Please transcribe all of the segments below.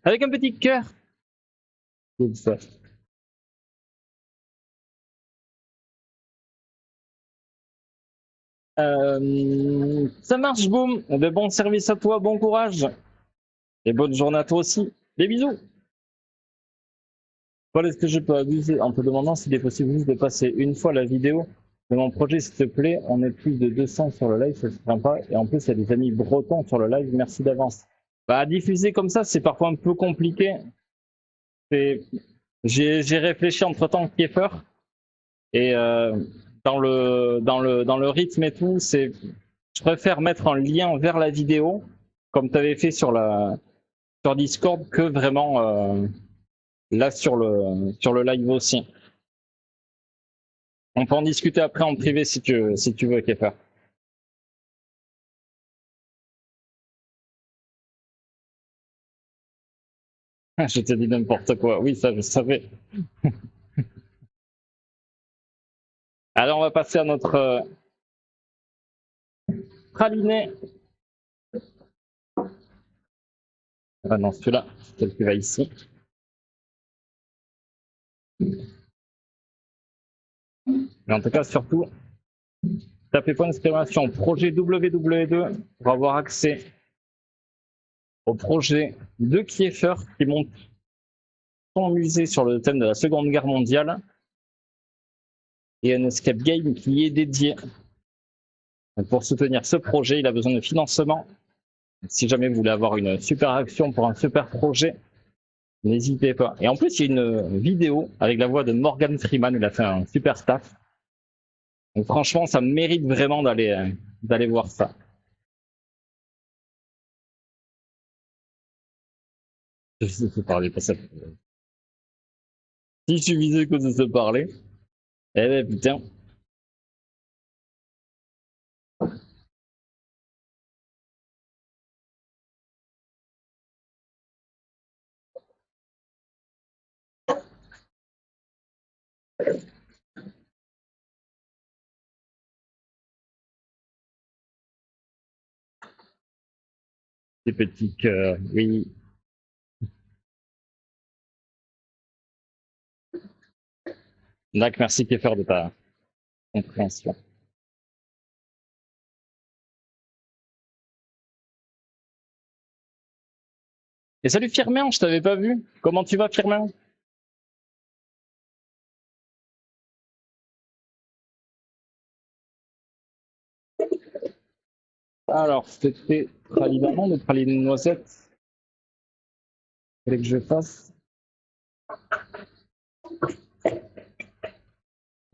Avec un petit cœur. C'est ça. Ça marche, boum. De bons services à toi, bon courage. Et bonne journée à toi aussi. Des bisous. Paul, est-ce que je peux abuser en te demandant s'il est possible juste de passer une fois la vidéo de mon projet, s'il te plaît? On est plus de 200 sur le live, ça serait sympa. Et en plus, il y a des amis bretons sur le live. Merci d'avance. Bah, diffuser comme ça, c'est parfois un peu compliqué. J'ai réfléchi entre-temps Kiefer et dans le rythme et tout, je préfère mettre un lien vers la vidéo comme tu avais fait sur Discord que vraiment là sur le live aussi. On peut en discuter après en privé si tu veux, Kiefer. Je te dis n'importe quoi. Oui, ça je savais. Alors on va passer à notre praliné. Ah non, celui-là, c'est celui qui va ici. Mais en tout cas, surtout, tapez point d'exclamation projet WW2 pour avoir accès au projet de Kiefer qui monte son musée sur le thème de la Seconde Guerre mondiale et un escape game qui est dédié. Pour soutenir ce projet, il a besoin de financement. Si jamais vous voulez avoir une super action pour un super projet, n'hésitez pas. Et en plus, il y a une vidéo avec la voix de Morgan Freeman. Il a fait un super staff. Donc franchement, ça mérite vraiment d'aller voir ça. Je sais se parler, pas ça. Si je suffisait que de se parler, eh ben putain. Des petits cœurs, oui. Dac, merci Kiefer de ta compréhension. Et salut Firmin, je t'avais pas vu. Comment tu vas Firmin? Alors, c'était praline d'amande ou praline de noisette? Il fallait que je fasse.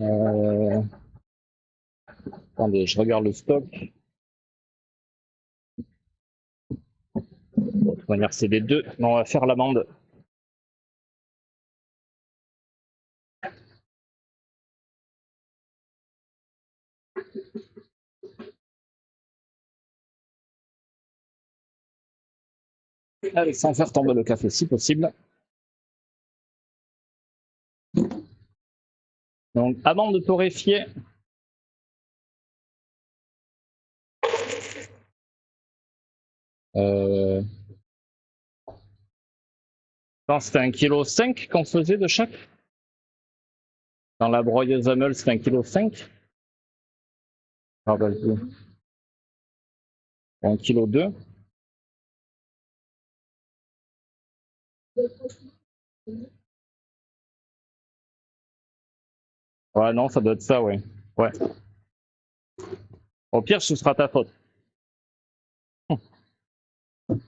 Euh... Attendez, je regarde le stock. Bon, de toute manière, c'est les deux. Mais on va faire l'amande. Allez, sans faire tomber le café si possible. Donc, amande torréfiée. Euh... C'était 1,5 kg qu'on faisait de chaque. Dans la broyeuse à meule, c'était 1,5 kg. Ah, bah, 1,2 kg. Ouais, non, ça doit être ça, ouais. Ouais. Au pire, ce sera ta faute. Donc,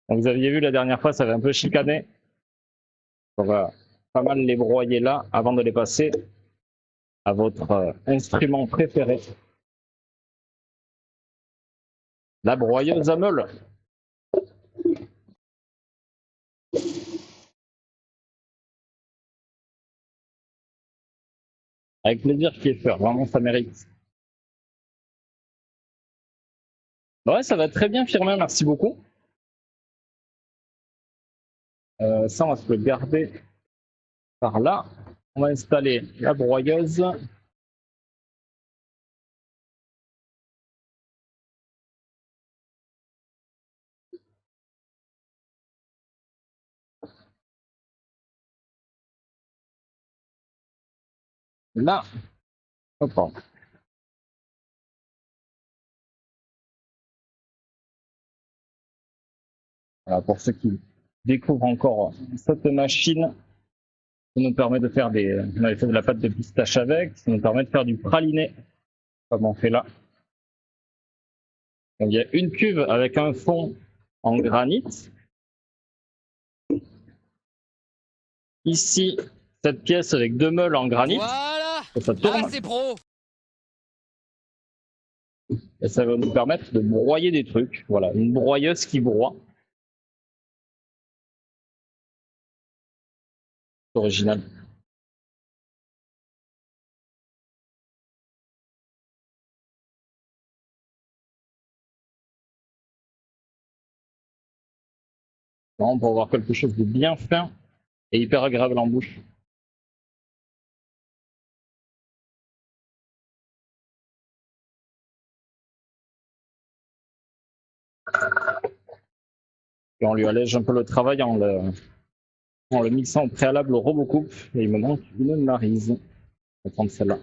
vous aviez vu la dernière fois, ça avait un peu chicané. On va pas mal les broyer là avant de les passer à votre instrument préféré. La broyeuse à meule. Avec plaisir, Kiefer. Vraiment, ça mérite. Ouais, ça va très bien, Firmin. Merci beaucoup. Ça, on va se le garder par là. On va installer la broyeuse. Là, hop. Voilà, pour ceux qui découvrent encore cette machine, ça nous permet de faire des. On avait fait de la pâte de pistache avec, ça nous permet de faire du praliné, comme on fait là. Donc, il y a une cuve avec un fond en granit. Ici, cette pièce avec deux meules en granit. Voilà, et ça tourne. là c'est pro. Et ça va nous permettre de broyer des trucs. Voilà, une broyeuse qui broie. C'est original. Vraiment pour avoir quelque chose de bien fin et hyper agréable en bouche. Et on lui allège un peu le travail en le mixant au préalable au Robocoupe. Et il me manque une maryse. Je vais prendre celle-là.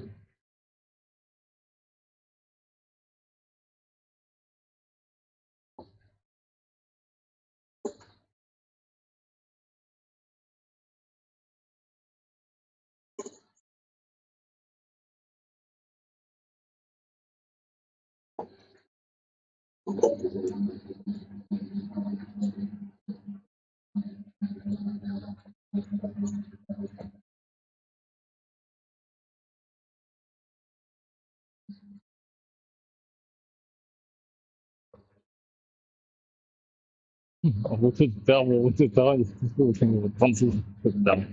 Route de Tarbes, route de Tarbes, 36 route de Tarbes.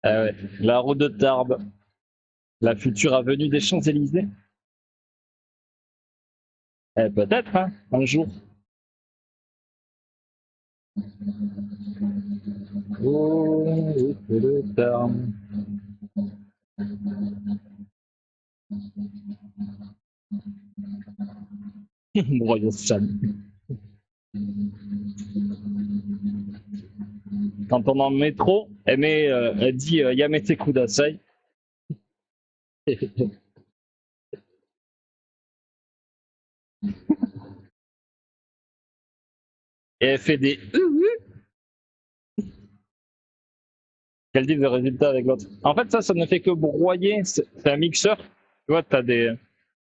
Ouais. La route de Tarbes, la future avenue des Champs-Élysées. Peut-être, hein, un jour. Oh, route de Tarbes. Broyeuse Chan. Quand on est en métro, elle dit Yamete Kudasai. Et elle fait des qu'elle dit le résultat avec l'autre. En fait, ça ne fait que broyer. C'est un mixeur. Tu vois, t'as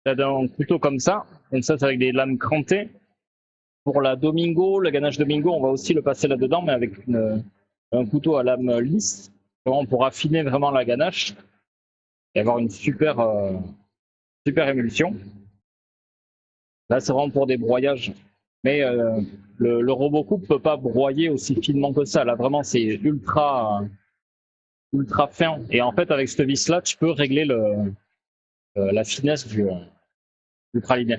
un couteau comme ça. Et ça, c'est avec des lames crantées. Pour la Domingo, le ganache Domingo, on va aussi le passer là-dedans, mais avec un couteau à lame lisse. Vraiment pour affiner vraiment la ganache et avoir une super émulsion. Là, c'est vraiment pour des broyages. Mais le Robocoupe peut pas broyer aussi finement que ça. Là, vraiment, c'est ultra fin. Et en fait, avec cette vis-là, tu peux régler la finesse du praliné.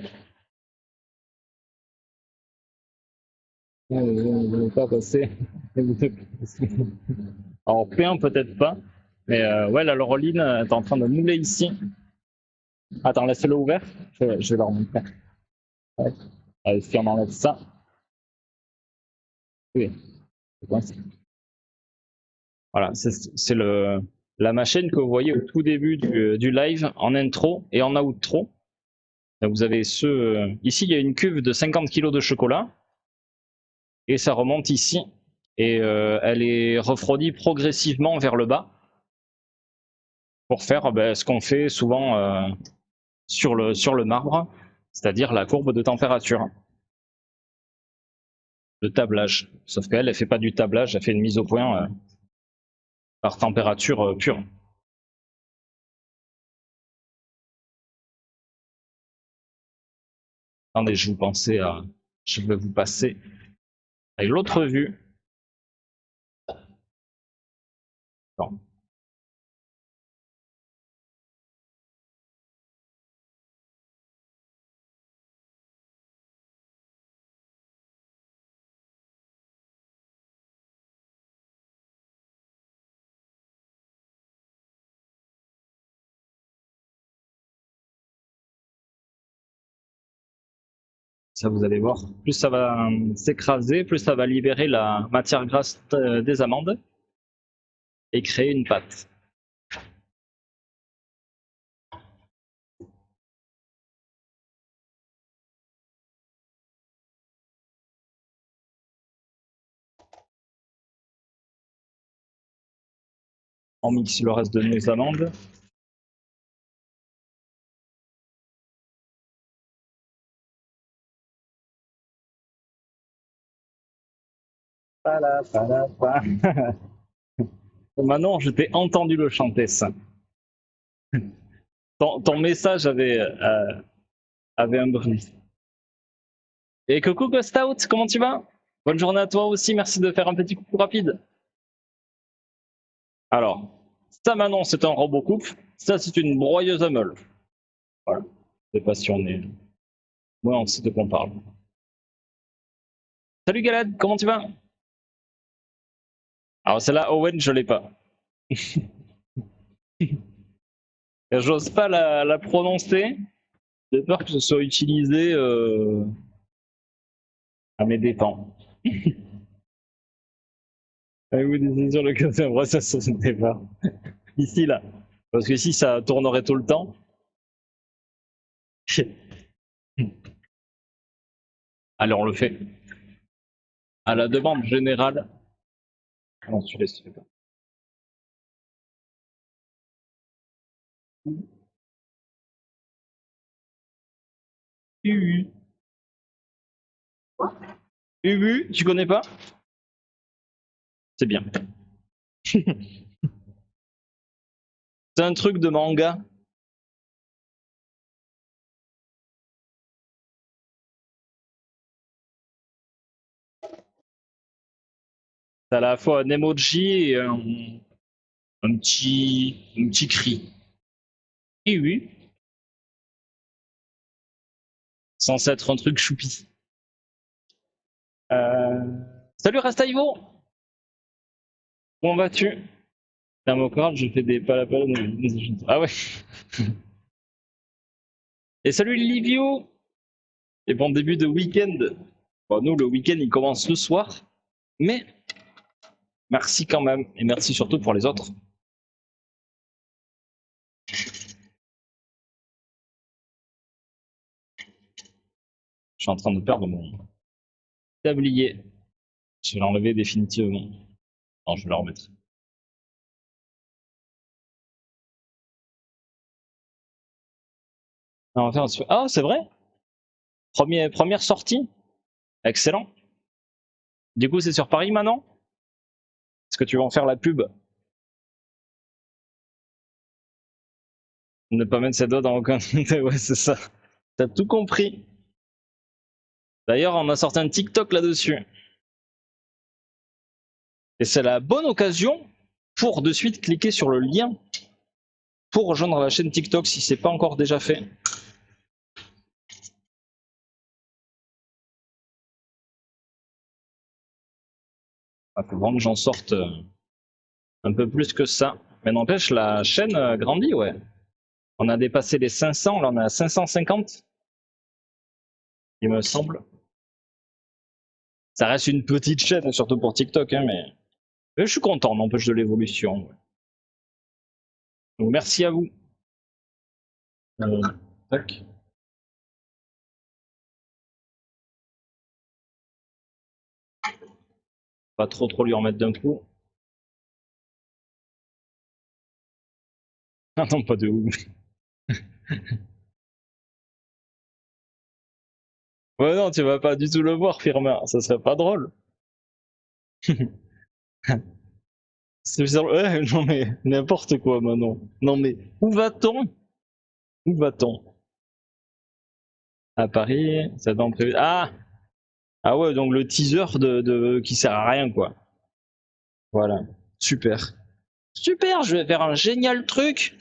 Pas passer. Alors, P1, peut-être pas. Mais ouais, la Laureline est en train de mouler ici. Attends, laisse-le ouvert. Je vais leur montrer. Ouais. Allez, si on enlève ça. Oui, c'est coincé. Voilà, c'est la machine que vous voyez au tout début du live, en intro et en outro. Donc vous avez ici, il y a une cuve de 50 kg de chocolat. Et ça remonte ici. Et elle est refroidie progressivement vers le bas. Pour faire ce qu'on fait souvent sur le marbre, c'est-à-dire la courbe de température. Le tablage. Sauf qu'elle, elle fait pas du tablage, elle fait une mise au point par température pure. Attendez, je vais vous passer avec l'autre vue. Non. Ça, vous allez voir, plus ça va s'écraser, plus ça va libérer la matière grasse des amandes et créer une pâte. On mixe le reste de nos amandes. Manon, je t'ai entendu le chanter ça. Ton message avait un bruit. Et coucou Ghost Out, comment tu vas? Bonne journée à toi aussi, merci de faire un petit coucou rapide. Alors, ça Manon, c'est un robot coupe, ça c'est une broyeuse à meules. Voilà, je sais pas si on est... Ouais, on sait de quoi on parle. Salut Galad, comment tu vas? Alors celle-là, Owen, je l'ai pas. J'ose pas la prononcer, j'ai peur que ce soit utilisé à mes dépens. Avez-vous des sur le côté? Ouais, ça se n'est pas. Ici, là. Parce que si ça tournerait tout le temps. Allez, on le fait. À la demande générale. Non, tu laisses, tu fais pas. Ubu. Ubu, tu connais pas? C'est bien. C'est un truc de manga. C'est à la fois un emoji et un petit cri. Et oui, censé être un truc choupi. Euh... Salut Rastaivo. Comment vas-tu? Thermocorde, je fais des palapala. Ah ouais. Et salut Livio. Et bon début de week-end. Bon, nous, le week-end, il commence ce soir. Mais merci quand même. Et merci surtout pour les autres. Je suis en train de perdre mon tablier. Je vais l'enlever définitivement. Non, je vais le remettre. Ah, c'est vrai? Première sortie? Excellent. Du coup, c'est sur Paris maintenant? Est-ce que tu vas en faire la pub? Ne pas mettre ses doigts dans aucun... ouais, c'est ça. T'as tout compris. D'ailleurs, on a sorti un TikTok là-dessus. Et c'est la bonne occasion pour de suite cliquer sur le lien pour rejoindre la chaîne TikTok si c'est pas encore déjà fait. Il faut vraiment que j'en sorte un peu plus que ça. Mais n'empêche, la chaîne grandit, ouais. On a dépassé les 500, là on est à 550, il me semble. Ça reste une petite chaîne, surtout pour TikTok, hein, mais je suis content, n'empêche de l'évolution. Ouais. Donc merci à vous. Tac. Pas trop lui en mettre d'un coup. Ah non, pas de ouf. Ouais, non, tu vas pas du tout le voir, Firmin, ça serait pas drôle. Ouais, non mais n'importe quoi, Manon. Non mais où va-t-on? Où va-t-on? À Paris, ça dans prévu. Ah! Ah ouais, donc le teaser qui sert à rien, quoi. Voilà. Super. Super, je vais faire un génial truc,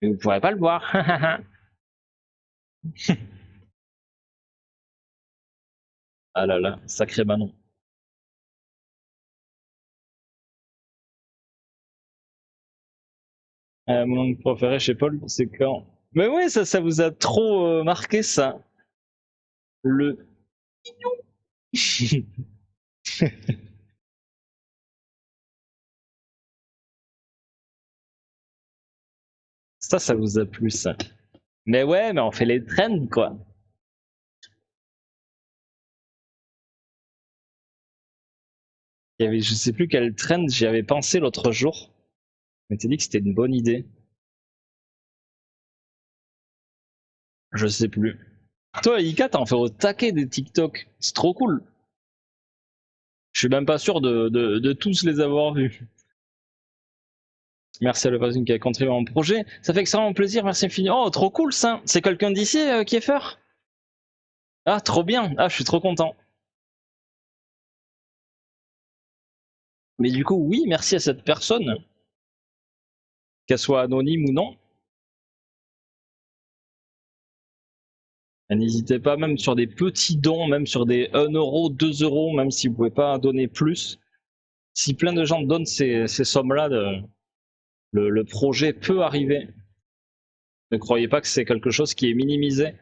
mais vous pourrez pas le voir. Ah là là, sacré Manon. Mon langue préférée chez Paul, c'est quand. Mais ouais, ça vous a trop marqué ça. Le. Ça vous a plu ça. Mais ouais, mais on fait les trends quoi. Il y avait, je sais plus quel trend j'y avais pensé l'autre jour. Mais t'as dit que c'était une bonne idée. Je sais plus. Toi, Ika, t'en fais au taquet des TikTok. C'est trop cool. Je suis même pas sûr de tous les avoir vus. Merci à la personne qui a contribué à mon projet. Ça fait extrêmement plaisir, merci infiniment. Oh, trop cool ça. C'est quelqu'un d'ici, Kiefer? Ah, trop bien. Ah, je suis trop content. Mais du coup, oui, merci à cette personne, qu'elle soit anonyme ou non. Et n'hésitez pas, même sur des petits dons, même sur des 1 euro, 2 euros, même si vous pouvez pas donner plus. Si plein de gens donnent ces sommes-là, le projet peut arriver. Ne croyez pas que c'est quelque chose qui est minimisé.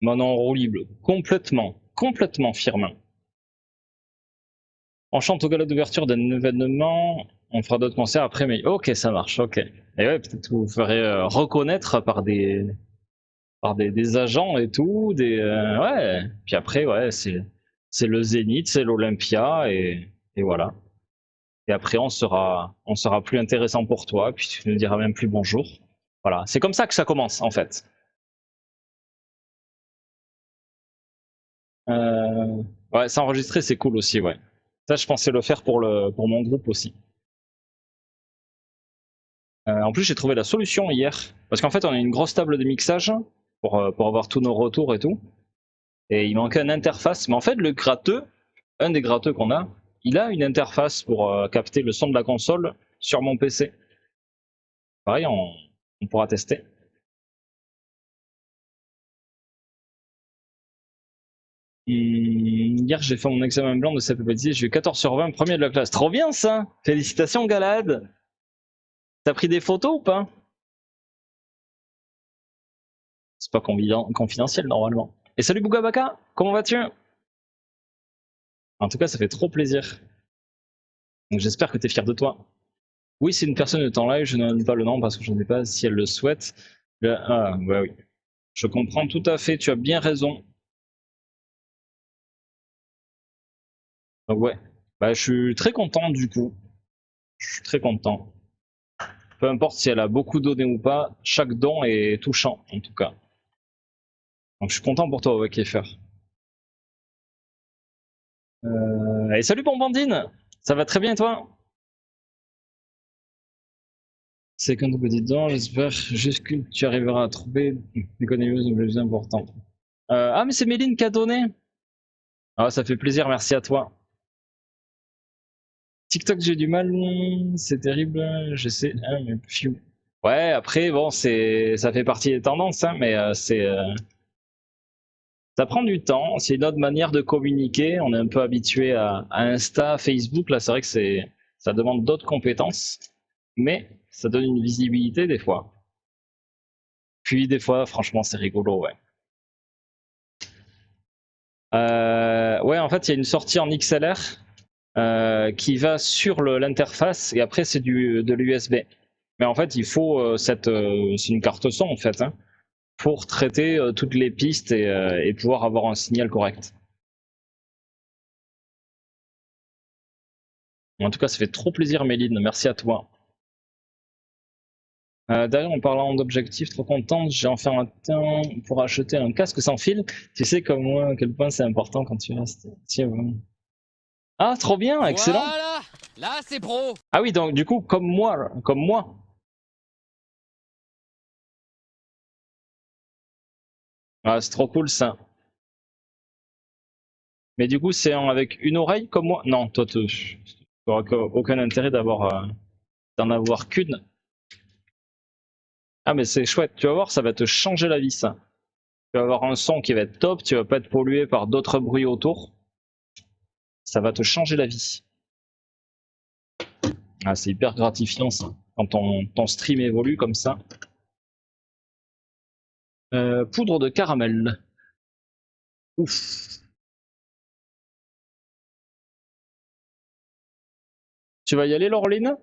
Manon Roulible, complètement Firmin. On chante au gala d'ouverture d'un événement, on fera d'autres concerts après, mais ok, ça marche, ok. Et ouais, peut-être vous ferez reconnaître par des agents et tout, ouais. Puis après, ouais, c'est le Zénith, c'est l'Olympia, et voilà. Et après, on sera plus intéressant pour toi, puis tu ne diras même plus bonjour. Voilà, c'est comme ça que ça commence, en fait. Ouais, s'enregistrer, c'est cool aussi, ouais. Ça, je pensais le faire pour mon groupe aussi. En plus, j'ai trouvé la solution hier. Parce qu'en fait, on a une grosse table de mixage pour avoir tous nos retours et tout. Et il manquait une interface. Mais en fait, le gratteux, un des gratteux qu'on a, il a une interface pour capter le son de la console sur mon PC. Pareil, on pourra tester. Hier, j'ai fait mon examen blanc de CPPT. J'ai eu 14 sur 20, premier de la classe. Trop bien ça! Félicitations, Galad! T'as pris des photos ou pas? C'est pas confidentiel normalement. Et salut Bougabaka, comment vas-tu? En tout cas, ça fait trop plaisir. Donc j'espère que tu es fier de toi. Oui, c'est une personne de temps live, je ne donne pas le nom parce que je ne sais pas si elle le souhaite. Ah, ouais, oui. Je comprends tout à fait, tu as bien raison. Donc ouais, bah, je suis très content du coup. Je suis très content. Peu importe si elle a beaucoup donné ou pas, chaque don est touchant en tout cas. Donc je suis content pour toi, ouais, Kiefer. Et salut Bombandine, ça va très bien toi? C'est quand petit don, j'espère juste que tu arriveras à trouver l'économie le plus important. Ah mais c'est Méline qui a donné. Ah ça fait plaisir, merci à toi. TikTok j'ai du mal, c'est terrible, je sais. Ah, mais pfiou. Ouais après bon ça fait partie des tendances hein, mais ça prend du temps, c'est une autre manière de communiquer, on est un peu habitué à Insta, Facebook, là c'est vrai que ça demande d'autres compétences, mais ça donne une visibilité des fois. Puis des fois franchement c'est rigolo ouais. Ouais, en fait, il y a une sortie en XLR qui va sur l'interface et après c'est de l'USB. Mais en fait, il faut c'est une carte son en fait, hein, pour traiter toutes les pistes et pouvoir avoir un signal correct. En tout cas, ça fait trop plaisir, Méline. Merci à toi. D'ailleurs, en parlant d'objectifs, trop contente, j'ai enfin un temps pour acheter un casque sans fil. Tu sais comme moi à quel point c'est important quand tu restes. Tiens, ouais. Ah, trop bien, excellent. Voilà, là c'est pro. Ah oui, donc du coup, comme moi, comme moi. Ah, c'est trop cool ça. Mais du coup, c'est avec une oreille comme moi? Non, toi, tu n'auras aucun intérêt d'en avoir qu'une. Ah, mais c'est chouette, tu vas voir, ça va te changer la vie ça. Tu vas avoir un son qui va être top, tu vas pas être pollué par d'autres bruits autour. Ça va te changer la vie. Ah, c'est hyper gratifiant ça, quand ton stream évolue comme ça. Poudre de caramel. Ouf. Tu vas y aller, Laureline?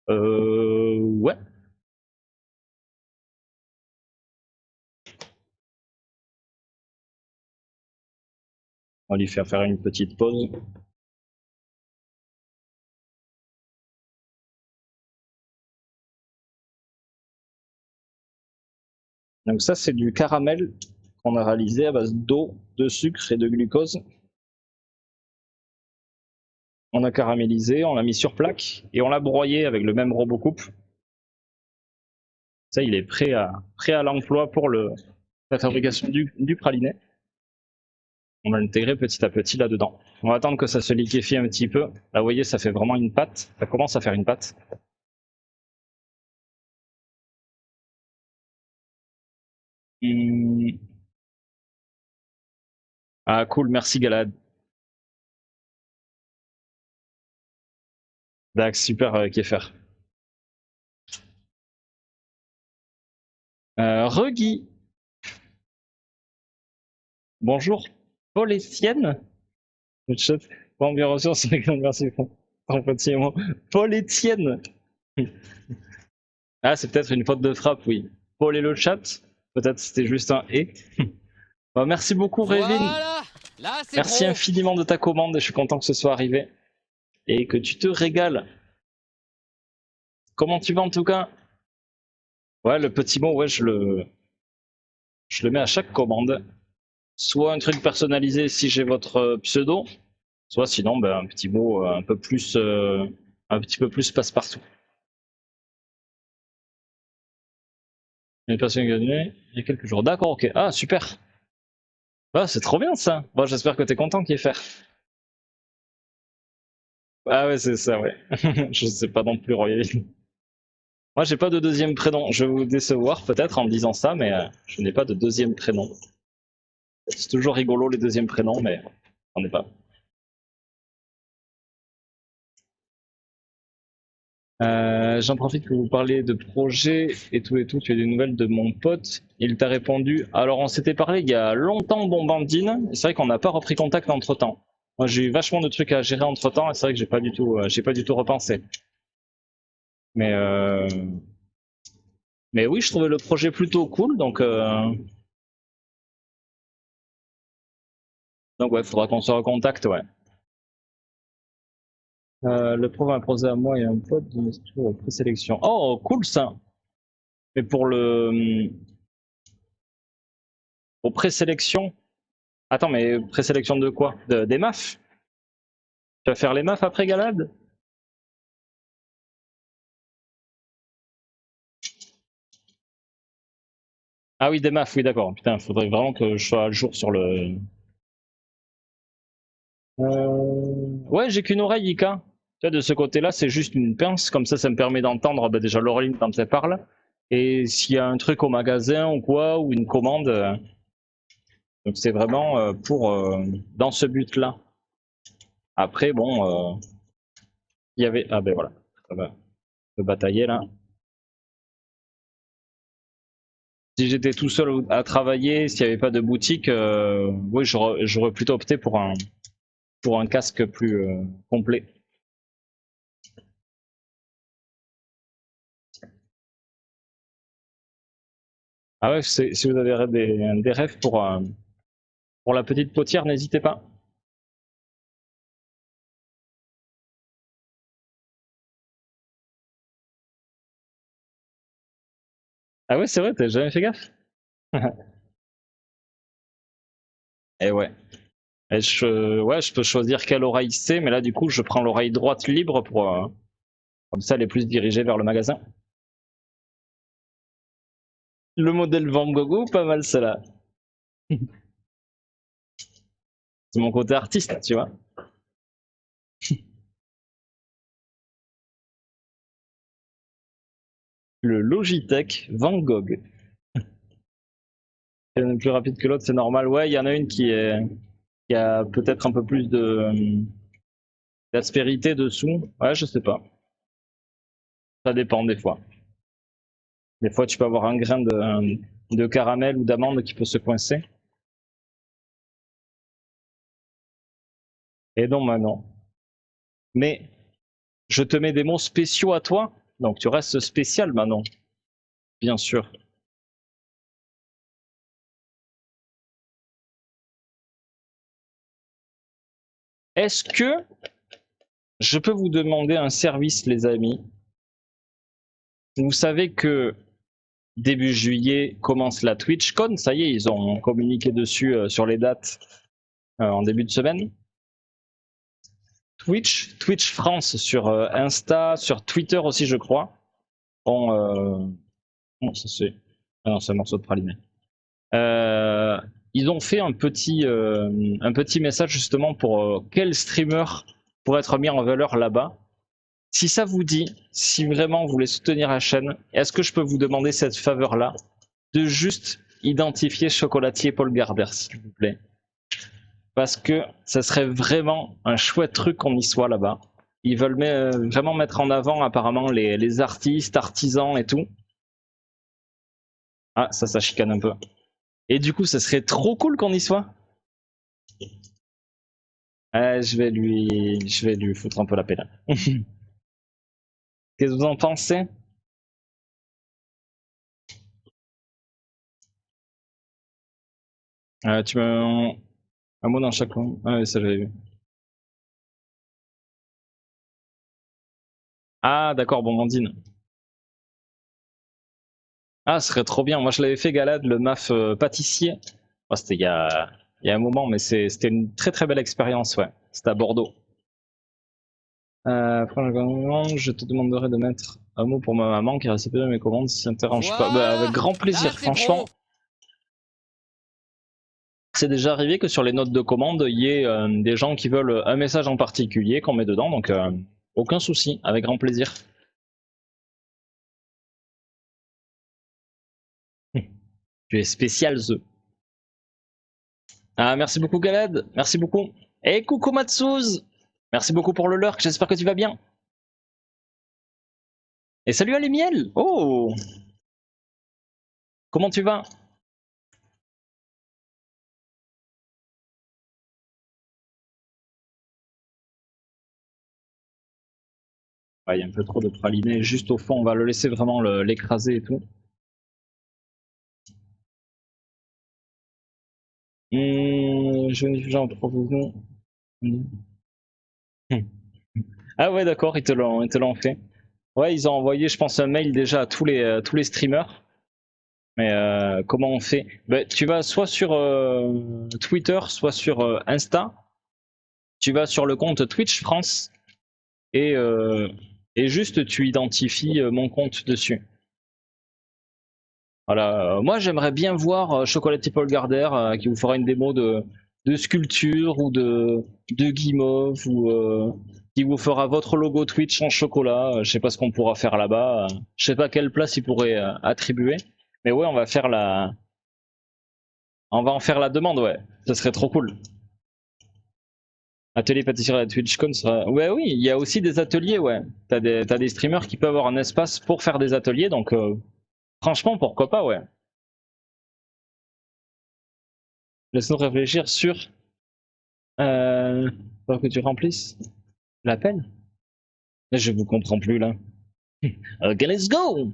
Ouais. On va lui faire une petite pause. Donc ça, c'est du caramel qu'on a réalisé à base d'eau, de sucre et de glucose. On a caramélisé, on l'a mis sur plaque et on l'a broyé avec le même robot coupe. Ça, il est prêt à l'emploi pour la fabrication du praliné. On va l'intégrer petit à petit là-dedans. On va attendre que ça se liquéfie un petit peu. Là, vous voyez, ça fait vraiment une pâte. Ça commence à faire une pâte. Ah, cool, merci Galad. Dax, super Kiefer. Regui. Bonjour, Paul Etienne. Le chat. Bon, bien reçu, merci pour ton petit mot. Paul Etienne. Ah, c'est peut-être une faute de frappe, oui. Paul et le chat. Peut-être c'était juste un et. Bon, merci beaucoup, Révin. Voilà. Là, c'est Merci pro. infiniment de ta commande et je suis content que ce soit arrivé. Et que tu te régales. Comment tu vas en tout cas? Ouais, le petit mot, ouais, je le mets à chaque commande. Soit un truc personnalisé si j'ai votre pseudo, soit sinon ben, un petit mot un petit peu plus passe-partout. Une personne qui a donné il y a quelques jours. D'accord, ok. Ah, super. Ah, c'est trop bien ça. Bon, j'espère que t'es content qu'il faire. Ah ouais, c'est ça, ouais. Je sais pas non plus, Royal. Moi, j'ai pas de deuxième prénom. Je vais vous décevoir peut-être en disant ça, mais je n'ai pas de deuxième prénom. C'est toujours rigolo les deuxièmes prénoms, mais on n'est pas. J'en profite pour vous parler de projet et tout et tout. Tu as des nouvelles de mon pote. Il t'a répondu. Alors, on s'était parlé il y a longtemps, Bombandine. C'est vrai qu'on n'a pas repris contact entre temps. Moi, j'ai eu vachement de trucs à gérer entre temps et c'est vrai que j'ai pas du tout repensé. Mais, euh... Mais oui, je trouvais le projet plutôt cool, donc ouais, faudra qu'on se recontacte, ouais. Le prof m'a proposé à moi et un pote de m'inscrire aux présélections. Oh, cool ça! Mais aux présélections. Attends, mais présélection de quoi? Des MAF? Tu vas faire les MAF après Galad? Ah oui, des MAF, oui, d'accord. Putain, faudrait vraiment que je sois à jour sur le. Ouais, j'ai qu'une oreille, Ika. Tu vois, de ce côté-là, c'est juste une pince. Comme ça me permet d'entendre bah, déjà Laureline quand elle parle. Et s'il y a un truc au magasin ou quoi, ou une commande. Donc c'est vraiment pour dans ce but-là. Après, bon, il y avait. Ah ben voilà. Ça va. Je peux batailler là. Si j'étais tout seul à travailler, s'il n'y avait pas de boutique, oui, j'aurais plutôt opté pour un casque plus complet. Ah ouais, si vous avez des rêves pour la petite potière, n'hésitez pas. Ah ouais, c'est vrai, t'as jamais fait gaffe? Eh ouais. Ouais, je peux choisir quelle oreille c'est, mais là du coup, je prends l'oreille droite libre pour comme ça, elle est plus dirigée vers le magasin. Le modèle Van Gogh, pas mal celle-là. C'est mon côté artiste, tu vois. Le Logitech Van Gogh. Une plus rapide que l'autre, c'est normal. Ouais, il y en a une qui a peut-être un peu plus d'aspérité dessous. Ouais, je sais pas. Ça dépend des fois. Des fois, tu peux avoir un grain de caramel ou d'amande qui peut se coincer. Et non, Manon. Mais je te mets des mots spéciaux à toi, donc tu restes spécial, Manon. Bien sûr. Est-ce que je peux vous demander un service, les amis? Vous savez que début juillet commence la TwitchCon, ça y est, ils ont communiqué dessus sur les dates en début de semaine. Twitch France sur Insta, sur Twitter aussi, je crois. Non, ça c'est. Ah non, c'est un morceau de praliné. Ils ont fait un petit message justement pour quel streamer pourrait être mis en valeur là-bas. Si ça vous dit, si vraiment vous voulez soutenir la chaîne, est-ce que je peux vous demander cette faveur-là de juste identifier Chocolatier Paul Gardner, s'il vous plaît? Parce que ça serait vraiment un chouette truc qu'on y soit là-bas. Ils veulent vraiment mettre en avant apparemment les artistes, artisans et tout. Ah, ça chicane un peu. Et du coup, ça serait trop cool qu'on y soit. Je vais lui foutre un peu la paix là. Qu'est-ce que vous en pensez? Tu mets un mot dans chaque langue. Ah oui, ça j'avais vu. Ah d'accord, Bombandine. Ah, ce serait trop bien. Moi, je l'avais fait Galad, le MAF pâtissier. Oh, c'était il y a un moment, mais c'était une très très belle expérience, ouais. C'était à Bordeaux. Franchement, je te demanderai de mettre un mot pour ma maman qui a récupéré mes commandes si ça ne t'arrange pas. Bah, avec grand plaisir, Là, c'est franchement. pro. C'est déjà arrivé que sur les notes de commande, il y ait des gens qui veulent un message en particulier qu'on met dedans, donc aucun souci, avec grand plaisir. Tu es spécial, The. Ah, merci beaucoup, Galad. Merci beaucoup. Et coucou, Matsuz. Merci beaucoup pour le lurk. J'espère que tu vas bien. Et salut à les miels. Oh, comment tu vas? Il y a un peu trop de praliné juste au fond. On va le laisser vraiment l'écraser et tout. Je vais en proposant. Ah ouais, d'accord, ils te l'ont fait. Ouais, ils ont envoyé, je pense, un mail déjà à tous les streamers. Mais comment on fait? Bah, tu vas soit sur Twitter, soit sur Insta. Tu vas sur le compte Twitch France et, euh, et juste tu identifies mon compte dessus. Voilà. Moi, j'aimerais bien voir Chocolatier Paul Gardner qui vous fera une démo de sculpture ou de guimauve ou qui vous fera votre logo Twitch en chocolat. Je sais pas ce qu'on pourra faire là-bas. Je sais pas quelle place il pourrait attribuer. Mais ouais, on va en faire la demande, ouais. Ça serait trop cool. Atelier pâtisserie à TwitchCon sera. Ouais, oui, il y a aussi des ateliers, ouais. T'as des streamers qui peuvent avoir un espace pour faire des ateliers, donc franchement, pourquoi pas, ouais. Laisse-nous réfléchir sur. Faut que tu remplisses l'appel. Je vous comprends plus là. Ok, let's go!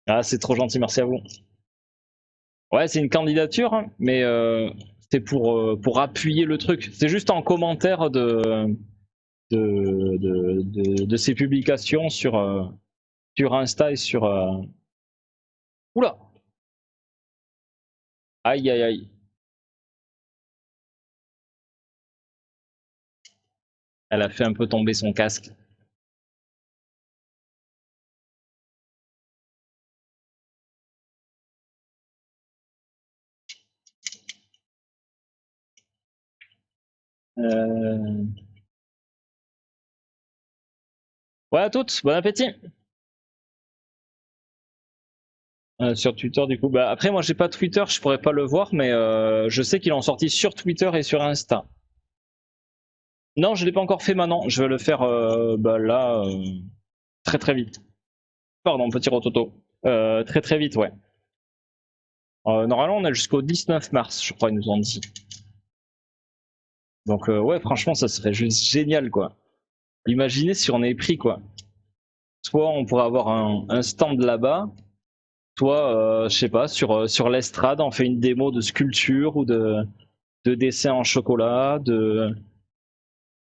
Ah, c'est trop gentil, merci à vous. Ouais, c'est une candidature, hein, mais c'est pour appuyer le truc. C'est juste en commentaire de ces publications sur Insta et sur. Oula! Aïe aïe aïe. Elle a fait un peu tomber son casque. Euh... Ouais, à toutes, bon appétit! Sur Twitter du coup. Bah, après moi j'ai pas Twitter, je pourrais pas le voir, mais je sais qu'ils l'ont sorti sur Twitter et sur Insta. Non, je l'ai pas encore fait maintenant, je vais le faire bah, là très très vite. Pardon, petit rototo. Très très vite, ouais. Normalement on a jusqu'au 19 mars, je crois, ils nous ont dit. Donc ouais, franchement, ça serait juste génial, quoi. Imaginez si on est pris, quoi. Soit on pourrait avoir un stand là-bas, soit, je sais pas, sur l'estrade, on fait une démo de sculpture ou de dessin en chocolat,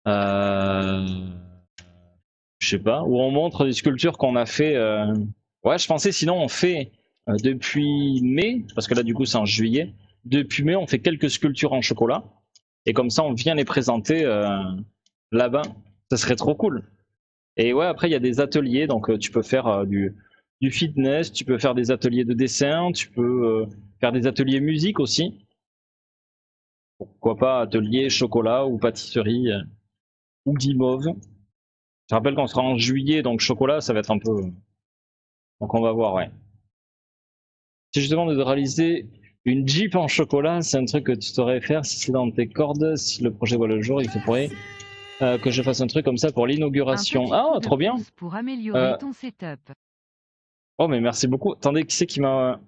euh, je sais pas, où on montre des sculptures qu'on a fait. Ouais, je pensais sinon on fait depuis mai, parce que là du coup c'est en juillet. Depuis mai, on fait quelques sculptures en chocolat, et comme ça on vient les présenter là-bas. Ça serait trop cool. Et ouais, après il y a des ateliers, donc tu peux faire du fitness, tu peux faire des ateliers de dessin, tu peux faire des ateliers musique aussi. Pourquoi pas atelier chocolat ou pâtisserie ou guimauve. Je rappelle qu'on sera en juillet, donc chocolat, ça va être un peu. Donc on va voir, ouais. Si je te demande de réaliser une Jeep en chocolat, c'est un truc que tu saurais faire si c'est dans tes cordes, si le projet voit le jour, il faudrait que je fasse un truc comme ça pour l'inauguration. Ah, trop bien! Pour améliorer ton setup. Oh, mais merci beaucoup. Attendez, qui c'est qui m'a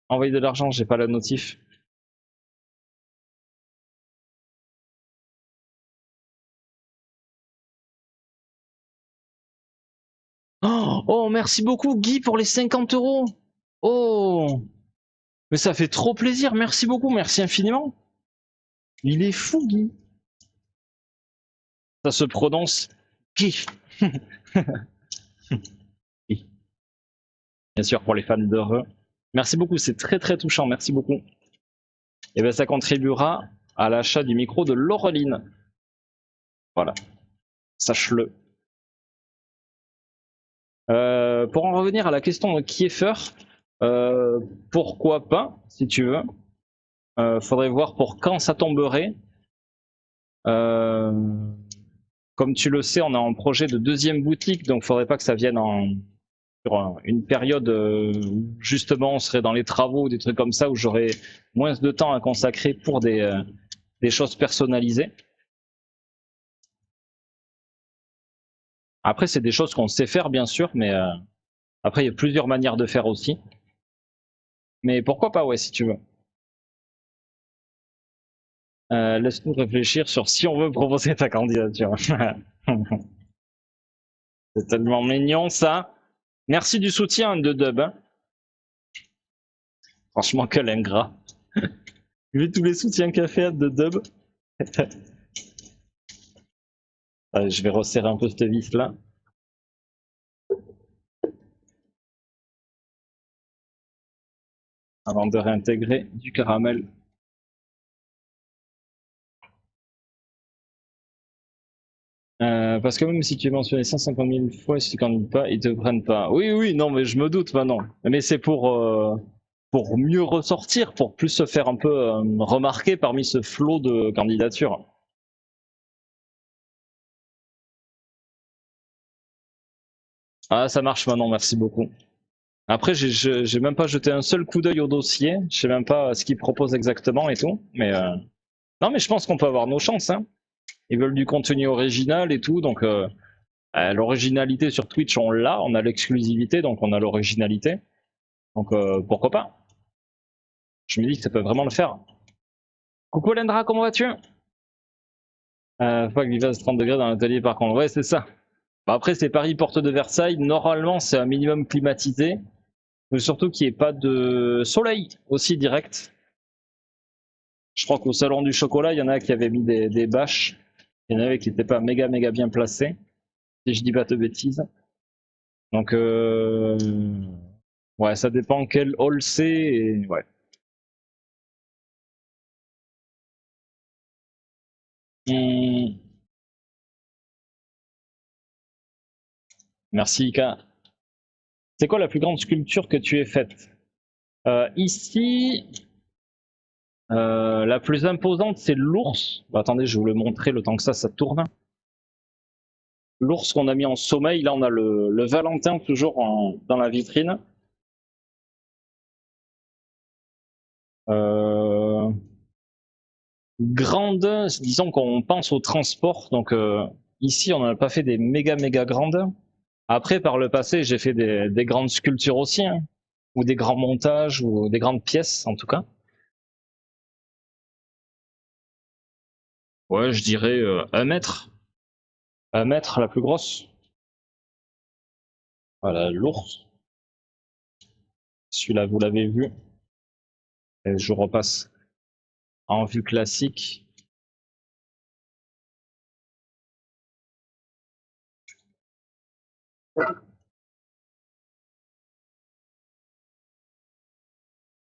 envoyé de l'argent? J'ai pas la notif. Oh, merci beaucoup, Guy, pour les 50 euros. Oh, mais ça fait trop plaisir. Merci beaucoup, merci infiniment. Il est fou, Guy. Ça se prononce Guy. Bien sûr, pour les fans de Re. Merci beaucoup, c'est très très touchant, merci beaucoup. Et bien ça contribuera à l'achat du micro de Laureline. Voilà, sache-le. Pour en revenir à la question de Kieffer, pourquoi pas, si tu veux. Faudrait voir pour quand ça tomberait. Comme tu le sais, on est en projet de deuxième boutique, donc faudrait pas que ça vienne sur une période où justement on serait dans les travaux ou des trucs comme ça, où j'aurais moins de temps à consacrer pour des choses personnalisées. Après, c'est des choses qu'on sait faire, bien sûr, mais après, il y a plusieurs manières de faire aussi. Mais pourquoi pas, ouais, si tu veux. Laisse-nous réfléchir sur si on veut proposer ta candidature. C'est tellement mignon, ça. Merci du soutien de Dub. Hein. Franchement, quel ingrat. Vu tous les soutiens qu'a fait de Dub. Je vais resserrer un peu cette vis-là. Avant de réintégrer du caramel. Parce que même si tu es mentionné 150 000 fois, si tu ne candidates pas, ils te prennent pas. Oui, oui, non, mais je me doute maintenant. Mais c'est pour mieux ressortir, pour plus se faire un peu remarquer parmi ce flot de candidatures. Ah, ça marche maintenant, merci beaucoup. Après, j'ai même pas jeté un seul coup d'œil au dossier. Je sais même pas ce qu'ils proposent exactement et tout. Mais non, mais je pense qu'on peut avoir nos chances. Hein. Ils veulent du contenu original et tout, donc l'originalité sur Twitch, on l'a, on a l'exclusivité, donc on a l'originalité. Donc pourquoi pas? Je me dis que ça peut vraiment le faire. Coucou Lendra, comment vas-tu? Faut pas qu'il fasse 30 degrés dans l'atelier par contre. Ouais, c'est ça. Bah, après, c'est Paris, porte de Versailles. Normalement, c'est un minimum climatisé. Mais surtout qu'il n'y ait pas de soleil aussi direct. Je crois qu'au salon du chocolat, il y en a qui avaient mis des bâches. Il y en avait qui n'étaient pas méga bien placées. Si je dis pas de bêtises. Donc, ouais, ça dépend quel hall c'est. Et... ouais. Merci Ika. C'est quoi la plus grande sculpture que tu aies faite? Ici, la plus imposante, c'est l'ours. Bah, attendez, je vais vous le montrer le temps que ça tourne. L'ours qu'on a mis en sommeil, là on a le Valentin toujours dans la vitrine. Grande, disons qu'on pense au transport, donc ici on n'a pas fait des méga grandes. Après, par le passé, j'ai fait des grandes sculptures aussi, hein, ou des grands montages, ou des grandes pièces en tout cas. Ouais, je dirais 1 mètre. 1 mètre, la plus grosse. Voilà, l'ours. Celui-là, vous l'avez vu. Et je repasse en vue classique.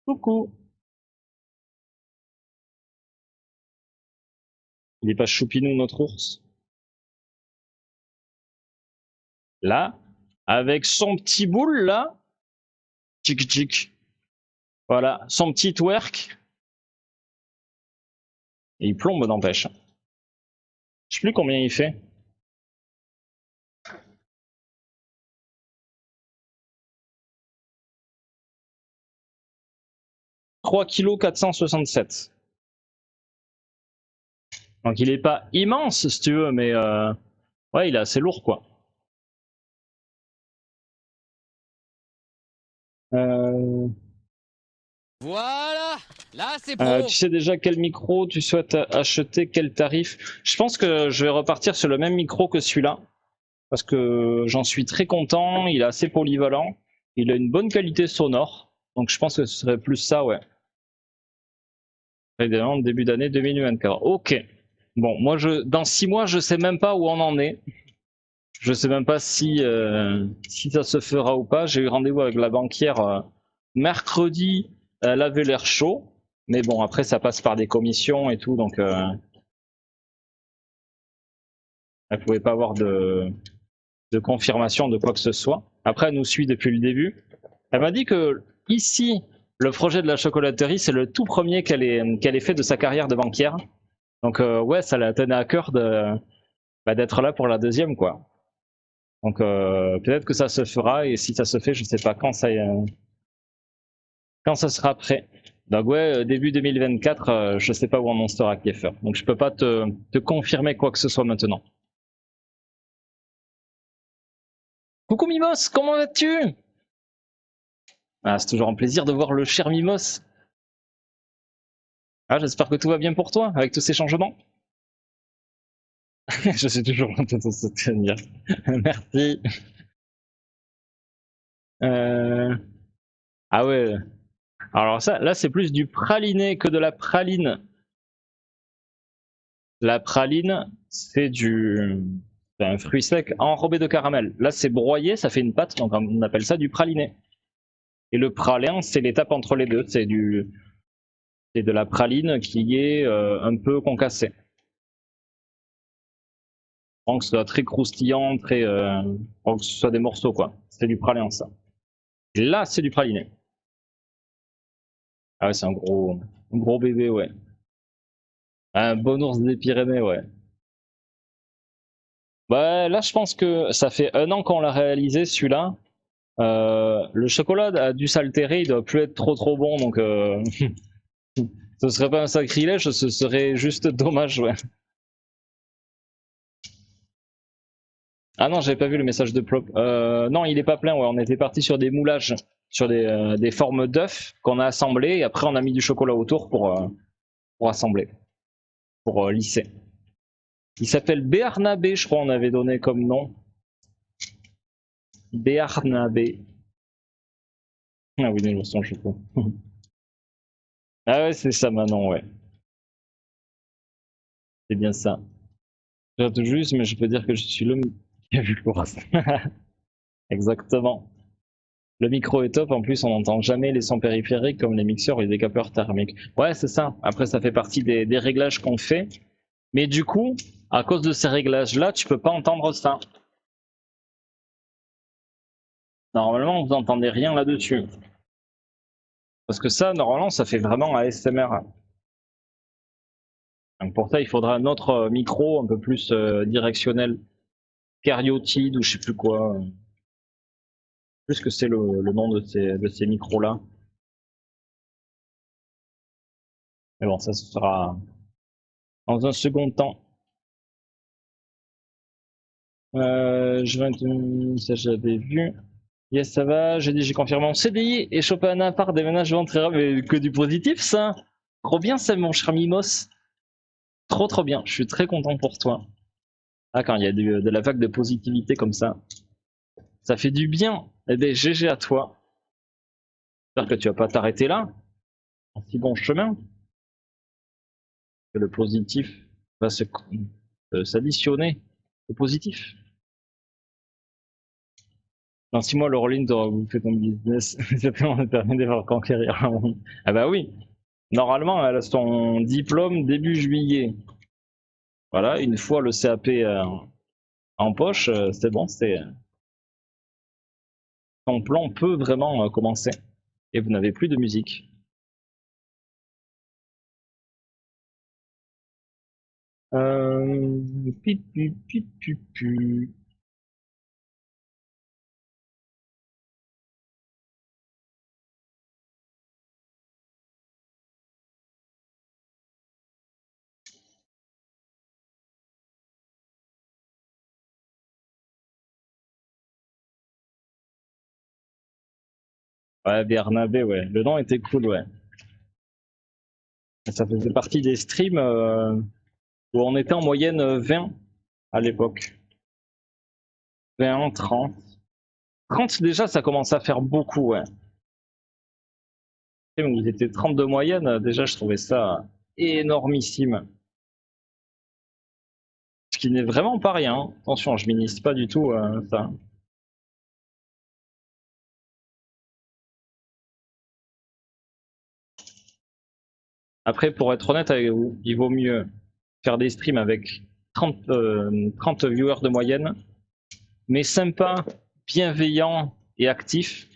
Coucou. Il est pas choupinou notre ours. Là, avec son petit boule là. Tchic tchic. Voilà, son petit twerk. Et il plombe n'empêche. Je sais plus combien il fait. « 3,467 kg. Donc il est pas immense si tu veux, mais ouais, il est assez lourd quoi. Voilà, là c'est pro. Tu sais déjà quel micro tu souhaites acheter, quel tarif? Je pense que je vais repartir sur le même micro que celui-là, parce que j'en suis très content, il est assez polyvalent, il a une bonne qualité sonore, donc je pense que ce serait plus ça, ouais. Évidemment, début d'année 2024. Ok. Bon, moi, dans 6 mois, je sais même pas où on en est. Je sais même pas si ça se fera ou pas. J'ai eu rendez-vous avec la banquière mercredi. Elle avait l'air chaud, mais bon, après, ça passe par des commissions et tout, donc elle pouvait pas avoir de confirmation de quoi que ce soit. Après, elle nous suit depuis le début. Elle m'a dit que ici, le projet de la chocolaterie, c'est le tout premier qu'elle ait fait de sa carrière de banquière. Donc ouais, ça la tenait à cœur d'être là pour la deuxième, quoi. Donc peut-être que ça se fera, et si ça se fait, je sais pas quand ça sera prêt. Donc ouais, début 2024, je sais pas où on en sera Kieffer. Donc je peux pas te confirmer quoi que ce soit maintenant. Coucou Mimos, comment vas-tu? Ah, c'est toujours un plaisir de voir le cher Mimos. Ah, j'espère que tout va bien pour toi avec tous ces changements. Je suis toujours en train de te soutenir. Merci. Ah ouais. Alors ça, là, c'est plus du praliné que de la praline. La praline, c'est un fruit sec enrobé de caramel. Là, c'est broyé, ça fait une pâte, donc on appelle ça du praliné. Et le pralin, c'est l'étape entre les deux. C'est de la praline qui est un peu concassée. Donc, que ce soit très croustillant, que ce soit des morceaux, quoi. C'est du pralin, ça. Et là, c'est du praliné. Ah ouais, c'est un gros bébé, ouais. Un bon ours des Pyrénées, ouais. Bah, là, je pense que ça fait 1 an qu'on l'a réalisé, celui-là. Le chocolat a dû s'altérer, il doit plus être trop bon, donc ce serait pas un sacrilège, ce serait juste dommage, ouais. Ah non, j'avais pas vu le message de Plop. Non, il est pas plein, ouais. On était parti sur des moulages, sur des formes d'œufs qu'on a assemblées, et après on a mis du chocolat autour pour assembler, pour lisser. Il s'appelle Béarnabé, je crois, on avait donné comme nom. Béarnabé. Ah oui, nous son chocolat. Ah ouais, c'est ça maintenant, ouais. C'est bien ça. J'attends juste, mais je peux dire que je suis l'homme qui a vu le courage. Exactement. Le micro est top, en plus on n'entend jamais les sons périphériques comme les mixeurs ou les décapeurs thermiques. Ouais, c'est ça. Après, ça fait partie des réglages qu'on fait. Mais du coup, à cause de ces réglages-là, tu peux pas entendre ça. Normalement, vous n'entendez rien là-dessus. Parce que ça, normalement, ça fait vraiment ASMR. Donc pour ça, il faudra un autre micro un peu plus directionnel. Cariotide ou je sais plus quoi. Plus que c'est le nom de ces micros-là. Mais bon, ça se fera dans un second temps. Ça j'avais vu. Yes, ça va. J'ai confirmé mon CDI et chopé un appart, déménagement très rare, mais que du positif, ça. Trop bien, ça, mon cher Mimos. Trop bien, je suis très content pour toi. Ah, quand il y a de la vague de positivité comme ça fait du bien. Eh bien, GG à toi. J'espère que tu vas pas t'arrêter là, en si bon chemin. Que le positif va s'additionner au positif. Dans 6 mois, Laureline, tu auras fait ton business. Ça te permet de voir conquérir un monde. Ah bah oui. Normalement, elle a son diplôme début juillet. Voilà, une fois le CAP en poche, c'est bon, ton plan peut vraiment commencer. Et vous n'avez plus de musique. Pi, pi, pi, pi, pi. Ouais, Bernabé, ouais. Le nom était cool, ouais. Ça faisait partie des streams où on était en moyenne 20 à l'époque. 20, 30. 30 déjà, ça commence à faire beaucoup, ouais. Vous étiez 30 de moyenne, déjà je trouvais ça énormissime. Ce qui n'est vraiment pas rien. Attention, je minimise pas du tout ça. Après, pour être honnête avec vous, il vaut mieux faire des streams avec 30 viewers de moyenne, mais sympa, bienveillant et actif,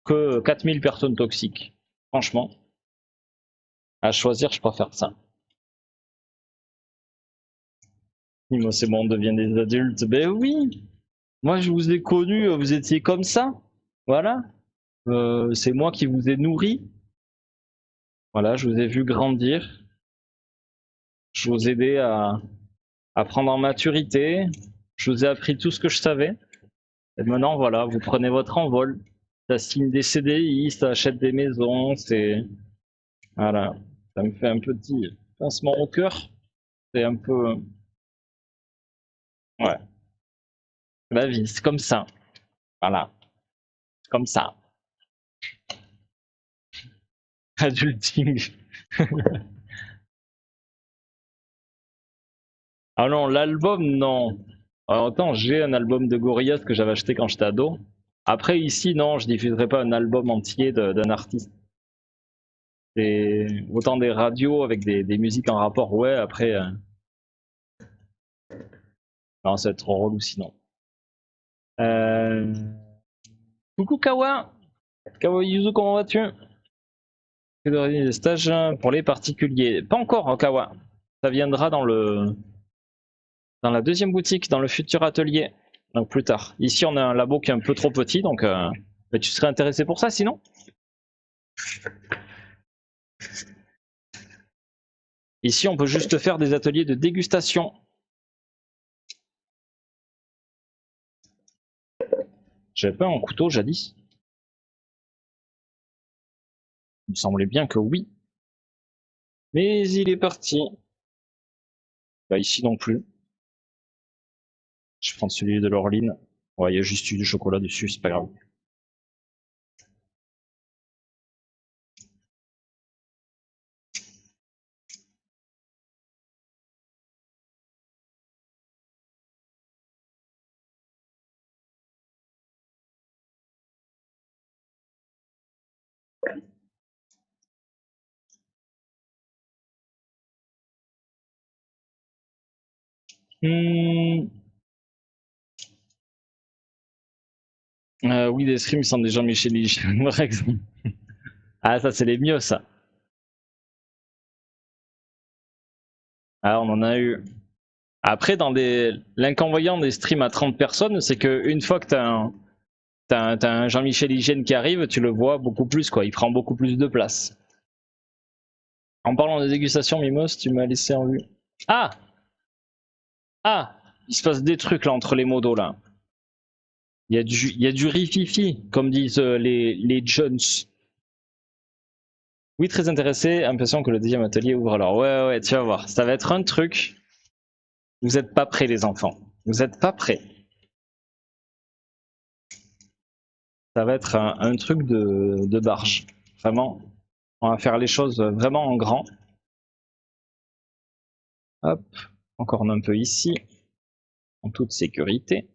que 4000 personnes toxiques. Franchement, à choisir, je préfère ça. Moi, c'est bon, on devient des adultes. Ben oui, moi je vous ai connus, vous étiez comme ça. Voilà. C'est moi qui vous ai nourri. Voilà, je vous ai vu grandir. Je vous ai aidé à prendre en maturité. Je vous ai appris tout ce que je savais. Et maintenant, voilà, vous prenez votre envol. Ça signe des CDI, ça achète des maisons, c'est... Voilà, ça me fait un petit pincement au cœur. C'est un peu... Ouais. La vie, c'est comme ça. Voilà. C'est comme ça. Adulting. Ah non, l'album, non. Alors, autant j'ai un album de Gorillaz que j'avais acheté quand j'étais ado. Après, ici, non, je diffuserai pas un album entier d'un artiste. C'est autant des radios avec des musiques en rapport, ouais, après. Non, ça va être trop relou sinon. Coucou Kawa! Kawa Yuzu, comment vas-tu? Que de des stages pour les particuliers. Pas encore, Kawa. Ça viendra dans la deuxième boutique, dans le futur atelier. Donc plus tard. Ici, on a un labo qui est un peu trop petit, donc mais tu serais intéressé pour ça sinon? Ici, on peut juste faire des ateliers de dégustation. J'avais pas un couteau jadis? Il me semblait bien que oui. Mais il est parti. Bah ici non plus. Je vais prendre celui de l'Orline. Ouais, il y a juste eu du chocolat dessus, c'est pas grave. Oui, des streams sans des gens Michel par exemple. Ah, ça, c'est les mieux, ça. Ah, on en a eu. Après, l'inconvénient des streams à 30 personnes, c'est qu'une fois que t'as un Jean-Michel Hygiène qui arrive, tu le vois beaucoup plus, quoi. Il prend beaucoup plus de place. En parlant de dégustation, Mimos, tu m'as laissé en vue. Ah! Ah! Il se passe des trucs là entre les modos là. Il y a du rififi, comme disent les Jones. Oui, très intéressé. Impression que le deuxième atelier ouvre alors. Ouais, tu vas voir. Ça va être un truc. Vous êtes pas prêts, les enfants. Vous êtes pas prêts. Ça va être un truc de barge. Vraiment. On va faire les choses vraiment en grand. Hop. Encore un peu ici. En toute sécurité.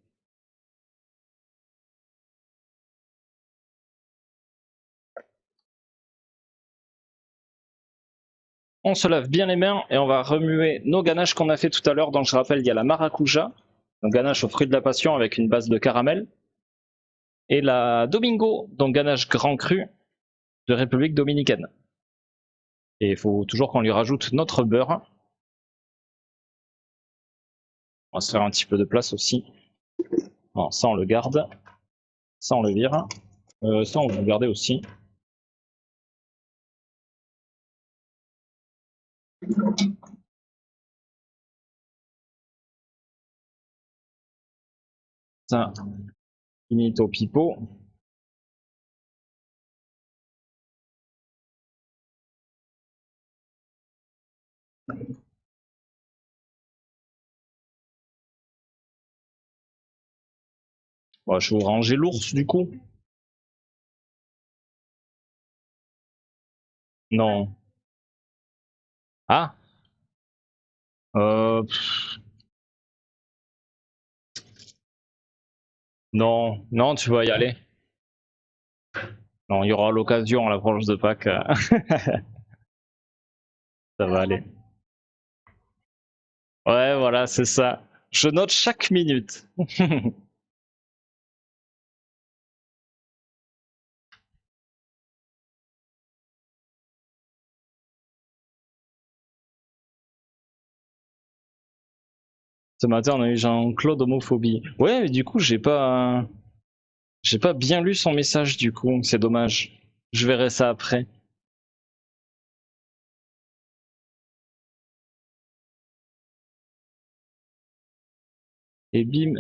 On se lave bien les mains et on va remuer nos ganaches qu'on a fait tout à l'heure. Donc je rappelle, il y a la maracuja, donc ganache aux fruits de la passion avec une base de caramel. Et la Domingo, donc ganache grand cru de République Dominicaine. Et il faut toujours qu'on lui rajoute notre beurre. On va se faire un petit peu de place aussi. Bon, ça on le garde. Ça on le vire. Ça on va le garder aussi. Ça, finito pipo. Bon, je vais vous ranger l'ours du coup. Non. Ah. Non, non, tu vas y aller. Non, il y aura l'occasion à l'approche de Pâques. Ça va aller. Ouais, voilà, c'est ça. Je note chaque minute. Ce matin, on a eu Jean-Claude homophobie. Ouais, mais du coup, j'ai pas bien lu son message du coup. C'est dommage. Je verrai ça après. Et bim,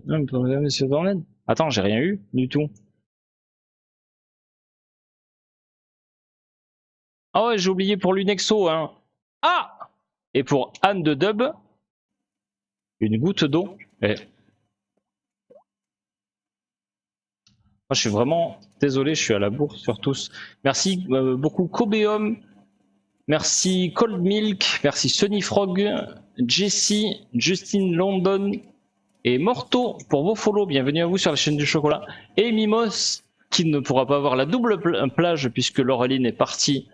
un problème, monsieur Dornen. Attends, j'ai rien eu du tout. Ah ouais, j'ai oublié pour l'Unexo, hein. Ah! Et pour Anne de Dub, une goutte d'eau. Eh. Moi, je suis vraiment désolé, je suis à la bourre sur tous. Merci beaucoup Kobeum, merci Cold Milk, merci Sunny Frog, Jessie, Justin London et Morto pour vos follow. Bienvenue à vous sur la chaîne du chocolat. Et Mimos qui ne pourra pas avoir la double plage puisque Laureline est partie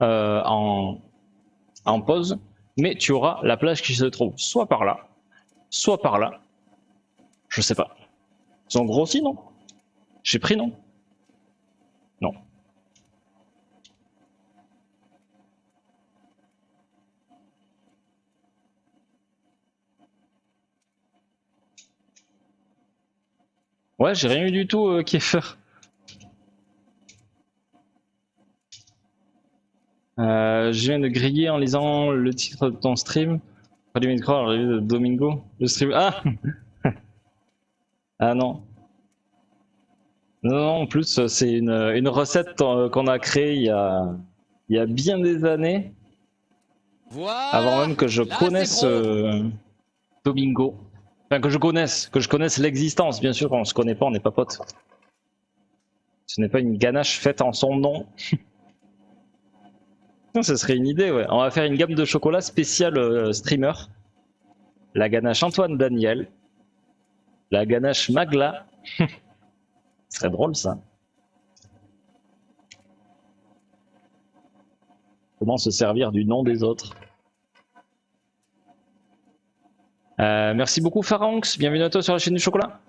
en pause. Mais tu auras la plage qui se trouve soit par là, soit par là. Je sais pas. Ils ont grossi, non? J'ai pris, non? Non. Ouais, j'ai rien eu du tout, Kiefer. Je viens de griller en lisant le titre de ton stream. Pas du micro, alors de Domingo. Le stream. Ah! Ah non. Non, en plus, c'est une recette qu'on a créée il y a bien des années. Voilà. Avant même que je connaisse Domingo. Enfin, que je connaisse l'existence. Bien sûr, on se connaît pas, on n'est pas potes. Ce n'est pas une ganache faite en son nom. Ce serait une idée, ouais. On va faire une gamme de chocolat spéciale streamer. La ganache Antoine Daniel. La ganache Magla. Ce serait drôle ça. Comment se servir du nom des autres. Merci beaucoup Faranx, bienvenue à toi sur la chaîne du chocolat.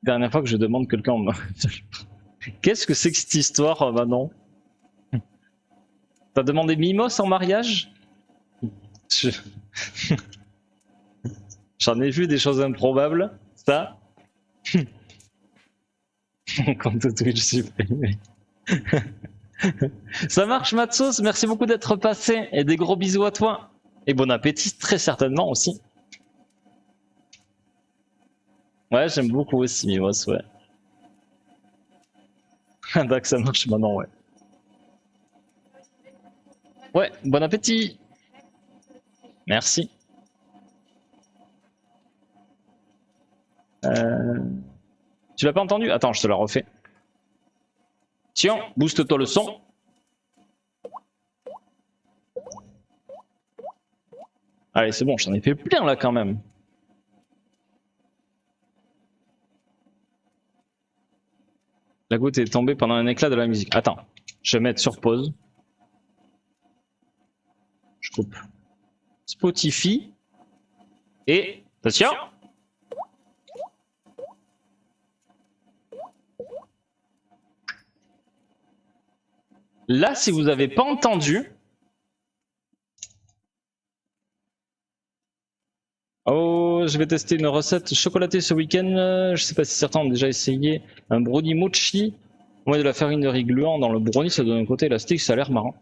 Dernière fois que je demande quelqu'un... Qu'est-ce que c'est que cette histoire, Manon? T'as demandé Mimos en mariage? J'en ai vu des choses improbables, ça. Compte Twitch supprimé. Ça marche Matsos, merci beaucoup d'être passé et des gros bisous à toi. Et bon appétit très certainement aussi. Ouais, j'aime beaucoup aussi Mimos, ouais. D'accord, ça marche maintenant, ouais. Ouais, bon appétit. Merci. Tu l'as pas entendu? Attends, je te la refais. Tiens, booste-toi le son. Allez, c'est bon, j'en ai fait plein là quand même. La goutte est tombée pendant un éclat de la musique. Attends, je vais mettre sur pause. Je coupe. Spotify. Et... Attention. Là, si vous n'avez pas entendu... Oh, je vais tester une recette chocolatée ce week-end. Je sais pas si certains ont déjà essayé un brownie mochi. On met de la farine de riz gluant dans le brownie, ça donne un côté élastique, ça a l'air marrant.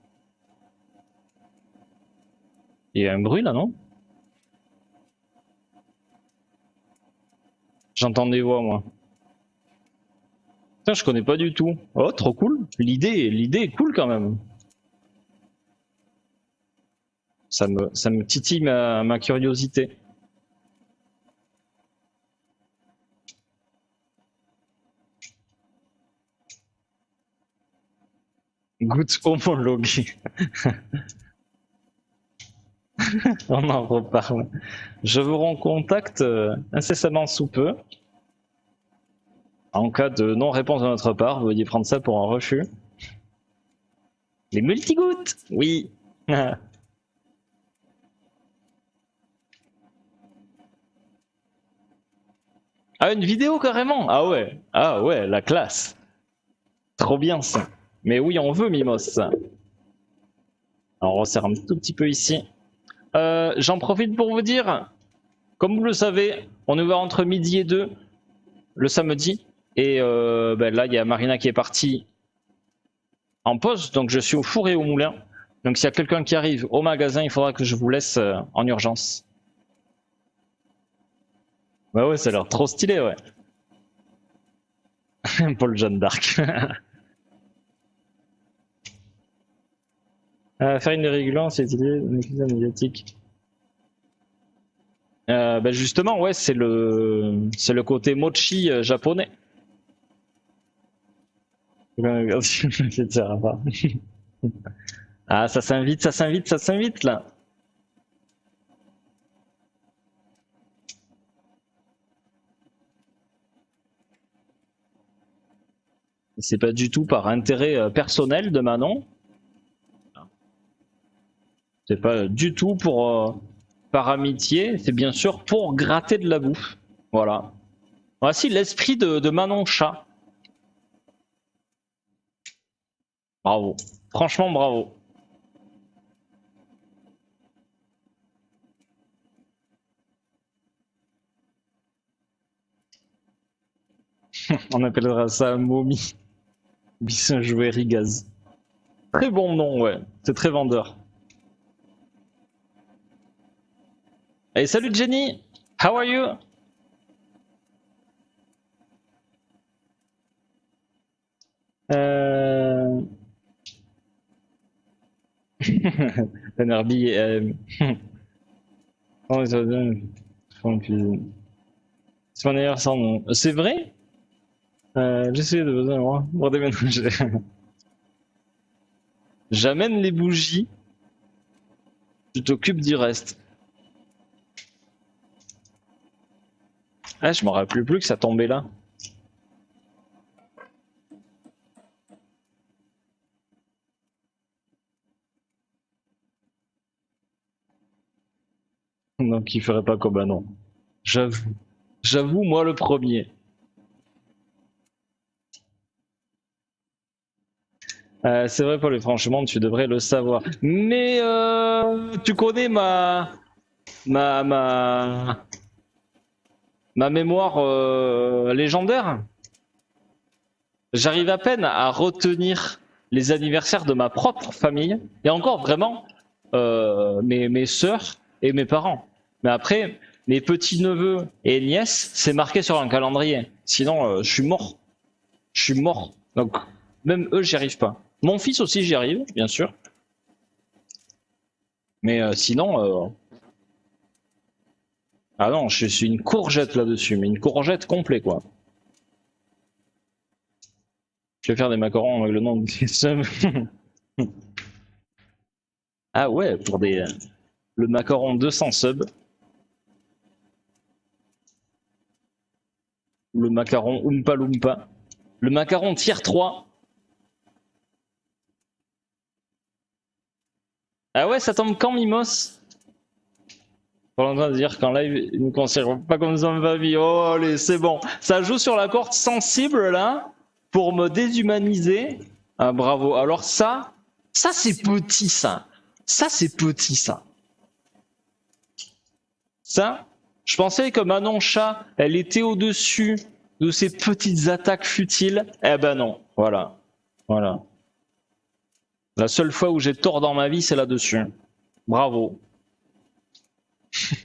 Il y a un bruit là, non? J'entends des voix, moi. Putain, je connais pas du tout. Oh, trop cool. L'idée est cool quand même. Ça me titille ma curiosité. Goutte homologuée. On en reparle. Je vous recontacte incessamment sous peu. En cas de non-réponse de notre part, veuillez prendre ça pour un refus. Les multigouttes, oui. Ah, une vidéo carrément. Ah ouais, la classe. Trop bien ça. Mais oui, on veut Mimos. Alors on resserre un tout petit peu ici. J'en profite pour vous dire, comme vous le savez, on est ouvert entre midi et 2 le samedi. Et ben là, il y a Marina qui est partie en pause, donc je suis au four et au moulin. Donc s'il y a quelqu'un qui arrive au magasin, il faudra que je vous laisse en urgence. Bah ouais, ça a l'air trop stylé, ouais. Paul Jeanne d'Arc. Faire une régulance, c'est une cuisine médiatique. Bah justement, ouais, c'est le côté mochi japonais. Ah, ça s'invite là. C'est pas du tout par intérêt personnel de Manon. C'est pas du tout pour par amitié. C'est bien sûr pour gratter de la bouffe. Voilà. Voici l'esprit de Manon Chat. Bravo. Franchement, bravo. On appellera ça momie. Bissin joué Rigaz. Très bon nom, ouais. C'est très vendeur. Hey, salut Jenny. How are you? Nerby. C'est mon anniversaire, non. C'est vrai? J'essaie de besoin moi pour déménager. J'amène les bougies. Tu t'occupes du reste. Ah, je m'en rappelle plus que ça tombait là. Donc il ferait pas comme un non. J'avoue. J'avoue, moi le premier. C'est vrai, Paul, et franchement, tu devrais le savoir. Mais tu connais ma mémoire légendaire. J'arrive à peine à retenir les anniversaires de ma propre famille. Et encore vraiment mes sœurs et mes parents. Mais après, mes petits-neveux et nièces, c'est marqué sur un calendrier. Sinon, je suis mort. Je suis mort. Donc, même eux, j'y arrive pas. Mon fils aussi, j'y arrive, bien sûr. Mais sinon... Ah non, je suis une courgette là-dessus, mais une courgette complète, quoi. Je vais faire des macarons avec le nom de subs. Ah ouais, pour des... le macaron 200 subs. Le macaron Oompa Loompa. Le macaron tier 3. Ah ouais, ça tombe quand, Mimos? Pour l'entendre dire qu'en live, il ne considère pas comme zombie. Oh, allez, c'est bon. Ça joue sur la corde sensible, là, pour me déshumaniser. Ah, bravo. Alors ça c'est petit, ça. Ça, c'est petit, ça. Ça, je pensais que Manon Chat, elle était au-dessus de ces petites attaques futiles. Eh ben non, voilà. Voilà. La seule fois où j'ai tort dans ma vie, c'est là-dessus. Bravo. Je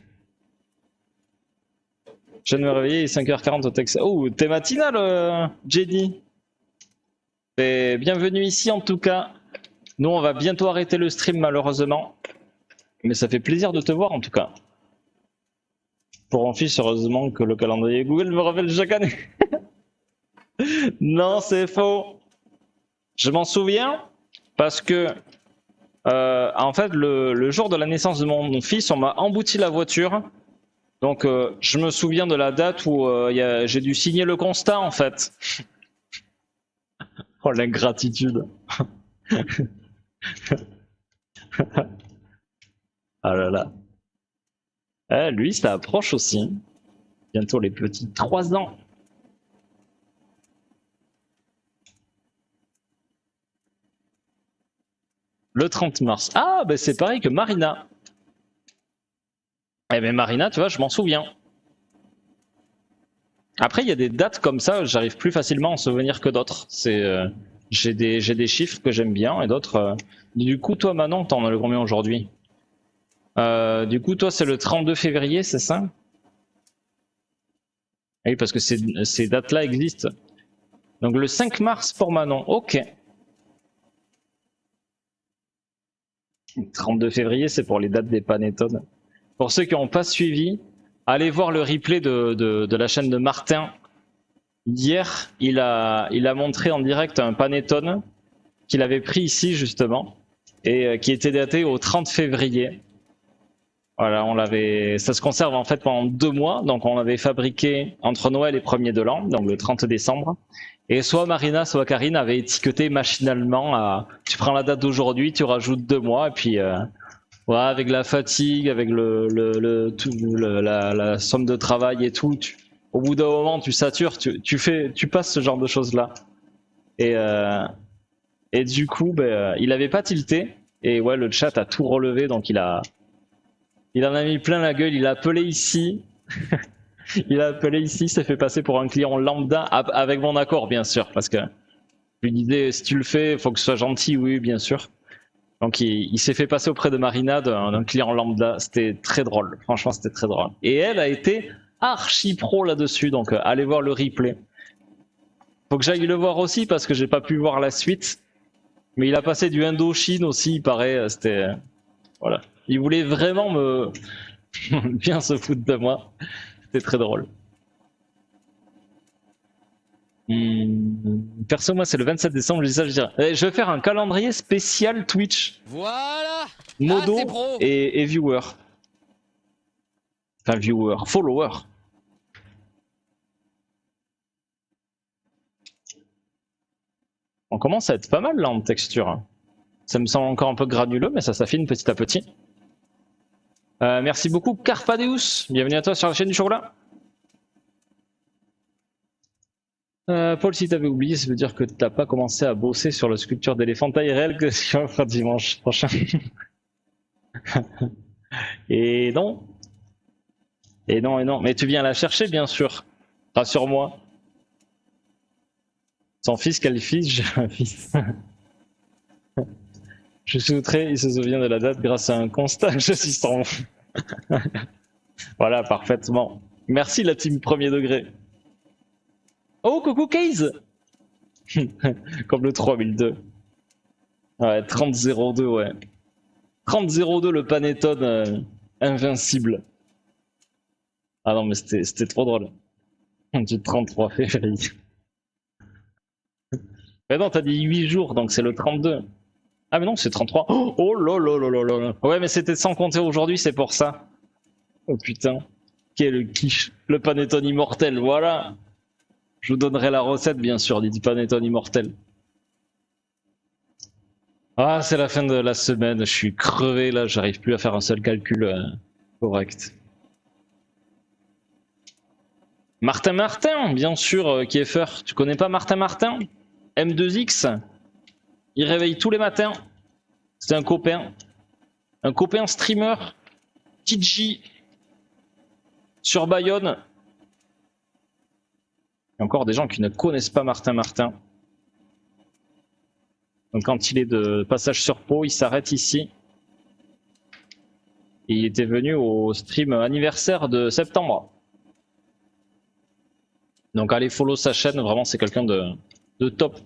viens de me réveiller, il est 5h40 au Texas. Oh, t'es matinal, JD. Et bienvenue ici en tout cas. Nous, on va bientôt arrêter le stream malheureusement. Mais ça fait plaisir de te voir en tout cas. Pour un fils, heureusement que le calendrier Google me rappelle chaque année. Non, c'est faux. Je m'en souviens parce que en fait, le jour de la naissance de mon fils, on m'a embouti la voiture. Donc, je me souviens de la date où j'ai dû signer le constat, en fait. Oh, l'ingratitude. Ah là là. Eh, lui, ça approche aussi. Bientôt les petits 3 ans. Le 30 mars. Ah, ben c'est pareil que Marina. Eh ben Marina, tu vois, je m'en souviens. Après, il y a des dates comme ça, j'arrive plus facilement à en souvenir que d'autres. J'ai des chiffres que j'aime bien et d'autres. Du coup, toi, Manon, t'en as le combien aujourd'hui? Du coup, toi, c'est le 32 février, c'est ça? Oui, parce que ces dates-là existent. Donc le 5 mars pour Manon, ok. 32 février, c'est pour les dates des Panettone. Pour ceux qui n'ont pas suivi, allez voir le replay de la chaîne de Martin. Hier, il a montré en direct un Panettone qu'il avait pris ici justement et qui était daté au 30 février. Voilà, ça se conserve en fait pendant 2 mois, donc on l'avait fabriqué entre Noël et 1er de l'an, donc le 30 décembre. Et soit Marina, soit Karine avaient étiqueté machinalement à tu prends la date d'aujourd'hui, tu rajoutes 2 mois, et puis voilà, avec la fatigue, avec la somme de travail et tout, au bout d'un moment tu satures, tu passes ce genre de choses là. Et du coup, il avait pas tilté, et ouais, le chat a tout relevé, donc il en a mis plein la gueule, il a appelé ici. Il a appelé ici, s'est fait passer pour un client lambda, avec mon accord bien sûr, parce que je lui disais si tu le fais, il faut que ce soit gentil, oui bien sûr. Donc il s'est fait passer auprès de Marina d'un client lambda, c'était très drôle, franchement c'était très drôle. Et elle a été archi pro là-dessus, donc allez voir le replay. Faut que j'aille le voir aussi parce que j'ai pas pu voir la suite, mais il a passé du Indochine aussi, il paraît, c'était... Voilà. Il voulait vraiment me bien se foutre de moi. C'était très drôle. Perso, moi, c'est le 27 décembre. Je dis ça, je dirais. Je vais faire un calendrier spécial Twitch. Voilà. Modo pro. et viewer. Enfin, viewer, follower. On commence à être pas mal là en texture. Ça me semble encore un peu granuleux, mais ça s'affine petit à petit. Merci beaucoup Carpadeus, bienvenue à toi sur la chaîne du chocolat. Paul, si t'avais oublié, ça veut dire que t'as pas commencé à bosser sur la sculpture d'éléphant taille réelle que tu vas faire dimanche prochain. Et non. Et non, et non. Mais tu viens la chercher bien sûr. Rassure-moi. Son fils, quel fils? J'ai un fils. Je suis outré, il se souvient de la date grâce à un constat, je suis sans. Voilà, parfaitement. Merci la team premier degré. Oh, coucou Case. Comme le 3002. Ouais, 30-02, ouais. 30-02, le Panettone invincible. Ah non, mais c'était trop drôle. Du 33 février. Mais non, t'as dit 8 jours, donc c'est le 32. Ah mais non, c'est 33. Oh là là là là là. Ouais, mais c'était sans compter aujourd'hui, c'est pour ça. Oh putain. Quel quiche. Le Panettone immortel, voilà. Je vous donnerai la recette, bien sûr, du Panettone immortel. Ah, c'est la fin de la semaine, je suis crevé là, j'arrive plus à faire un seul calcul correct. Martin, bien sûr, Kieffer. Tu connais pas Martin M2X. Il réveille tous les matins. C'est un copain. Un copain streamer. TG. Sur Bayonne. Il y a encore des gens qui ne connaissent pas Martin. Donc quand il est de passage sur Pau, il s'arrête ici. Et il était venu au stream anniversaire de septembre. Donc allez follow sa chaîne, vraiment c'est quelqu'un de top.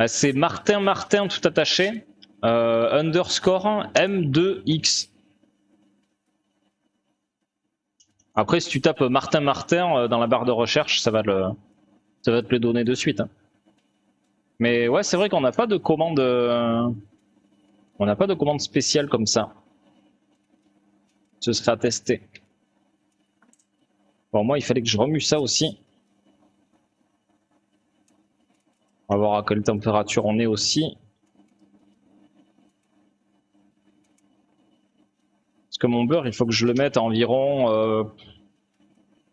C'est Martin tout attaché, underscore M2X. Après si tu tapes Martin dans la barre de recherche, ça va te le donner de suite. Mais ouais, c'est vrai qu'on n'a pas de commande, on n'a pas de commande spéciale comme ça. Ce serait à tester. Bon, moi, il fallait que je remue ça aussi. On va voir à quelle température on est aussi. Parce que mon beurre, il faut que je le mette à environ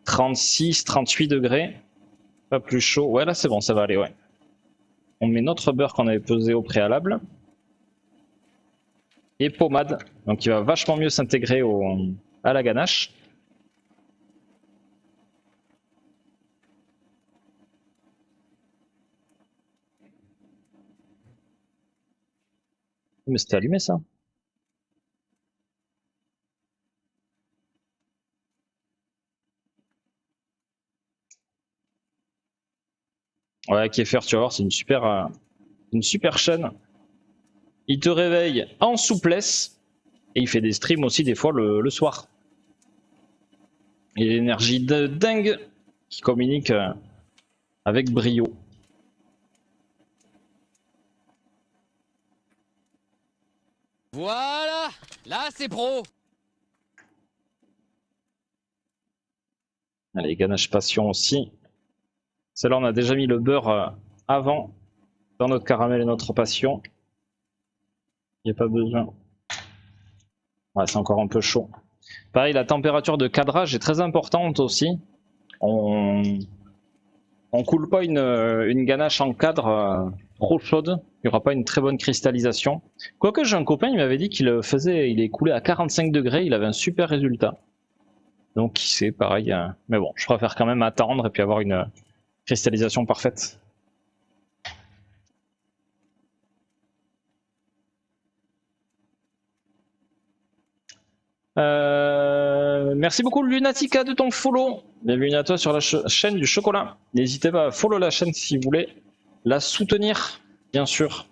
36, 38 degrés. Pas plus chaud. Ouais, là, c'est bon, ça va aller, ouais. On met notre beurre qu'on avait pesé au préalable. Et pommade. Donc, il va vachement mieux s'intégrer à la ganache. Mais c'était allumé ça. Ouais, Kieffer, tu vas voir, c'est une super chaîne. Il te réveille en souplesse et il fait des streams aussi des fois le soir. Il a l'énergie de dingue qui communique avec brio. Voilà, là c'est pro. Allez, ganache passion aussi. Celle-là, on a déjà mis le beurre avant dans notre caramel et notre passion. Il n'y a pas besoin. Ouais, c'est encore un peu chaud. Pareil, la température de cadrage est très importante aussi. On coule pas une ganache en cadre trop chaude. Il n'y aura pas une très bonne cristallisation. Quoique j'ai un copain, il m'avait dit qu'il est coulé à 45 degrés, il avait un super résultat. Donc qui sait, pareil. Mais bon, je préfère quand même attendre et puis avoir une cristallisation parfaite. Merci beaucoup Lunatica de ton follow. Bienvenue à toi sur la chaîne du chocolat. N'hésitez pas à follow la chaîne si vous voulez la soutenir, bien sûr.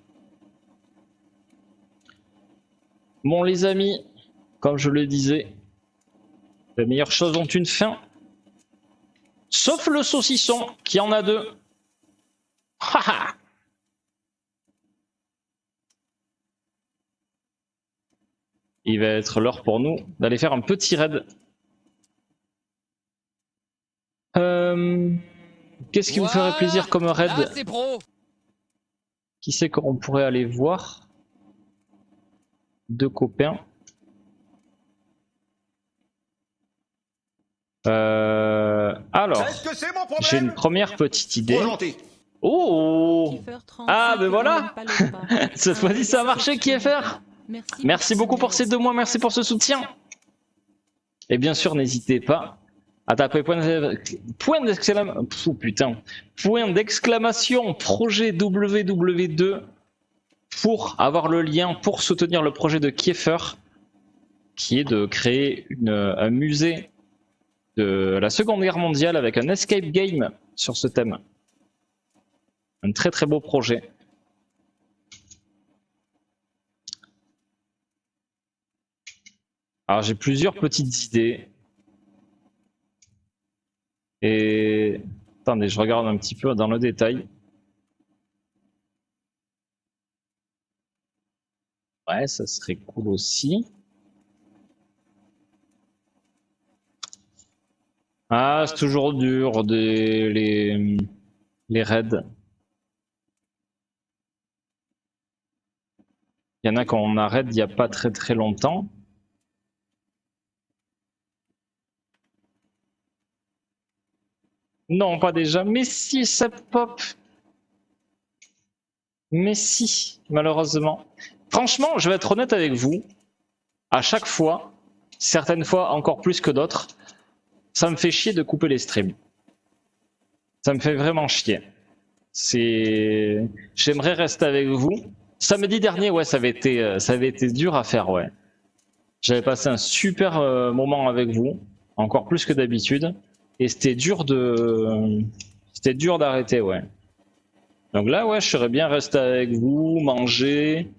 Bon les amis, comme je le disais, les meilleures choses ont une fin. Sauf le saucisson, qui en a deux. Haha. Il va être l'heure pour nous d'aller faire un petit raid. Qu'est-ce qui vous ferait plaisir comme raid? Qui c'est qu'on pourrait aller voir? Deux copains. Alors, j'ai une première petite idée. Oh! Ah, ben voilà! Cette fois-ci, ça a marché, Kieffer! Merci beaucoup pour ces 2 mois, merci pour ce soutien. Et bien sûr, n'hésitez pas à taper point d'exclamation projet WW2 pour avoir le lien pour soutenir le projet de Kieffer. qui est de créer un musée de la Seconde Guerre mondiale avec un escape game sur ce thème. Un très très beau projet. Alors j'ai plusieurs petites idées. Et attendez, je regarde un petit peu dans le détail. Ouais, ça serait cool aussi. Ah, c'est toujours dur les raids. Il y en a qu'on arrête il n'y a pas très très longtemps. Non, pas déjà. Mais si, ça pop. Mais si, malheureusement. Franchement, je vais être honnête avec vous. À chaque fois, certaines fois encore plus que d'autres, ça me fait chier de couper les streams. Ça me fait vraiment chier. J'aimerais rester avec vous. Samedi dernier, ouais, ça avait été dur à faire, ouais. J'avais passé un super moment avec vous, encore plus que d'habitude, et c'était dur d'arrêter, ouais. Donc là, ouais, je serais bien resté avec vous, manger,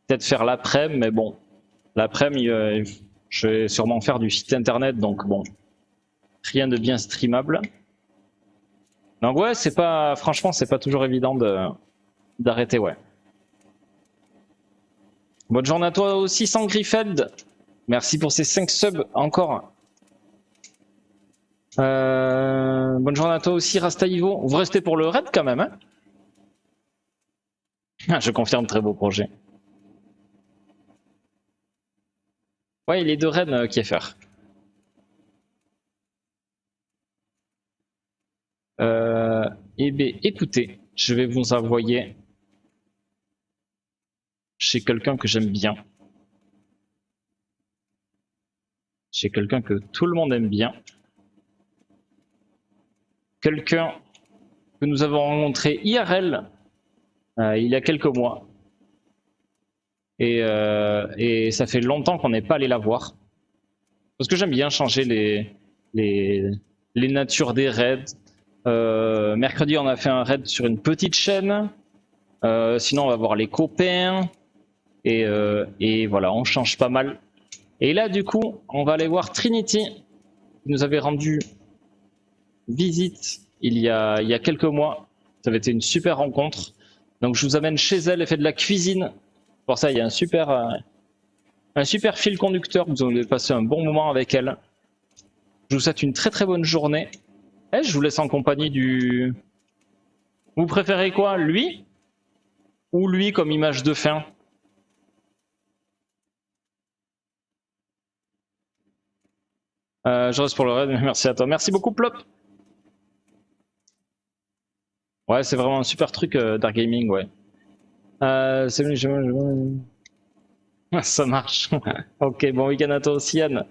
peut-être faire l'après-midi, mais bon, l'après-midi, je vais sûrement faire du site internet, donc bon, rien de bien streamable. Donc ouais, franchement, c'est pas toujours évident d'arrêter, ouais. Bonne journée à toi aussi, Sangriffeld. Merci pour ces 5 subs encore. Bonne journée à toi aussi, Rastaivo. Vous restez pour le raid quand même, hein? Je confirme, très beau projet. Ouais, il est de Rennes, Kieffer. Eh bien, écoutez, je vais vous envoyer chez quelqu'un que j'aime bien. Chez quelqu'un que tout le monde aime bien. Quelqu'un que nous avons rencontré IRL il y a quelques mois. Et ça fait longtemps qu'on n'est pas allé la voir. Parce que j'aime bien changer les natures des raids. Mercredi, on a fait un raid sur une petite chaîne. Sinon, on va voir les copains. Et voilà, on change pas mal. Et là, du coup, on va aller voir Trinity, qui nous avait rendu visite il y a quelques mois. Ça avait été une super rencontre. Donc, je vous amène chez elle, elle fait de la cuisine. Pour ça, il y a un super fil conducteur. Vous allez passer un bon moment avec elle. Je vous souhaite une très très bonne journée. Et je vous laisse en compagnie du... Vous préférez quoi, lui ou lui comme image de fin? Je reste pour le raid, merci à toi. Merci beaucoup, Plop. Ouais, c'est vraiment un super truc, Dark Gaming, ouais. C'est venu, ça marche. Ok, bon week-end à toi aussi, Yann.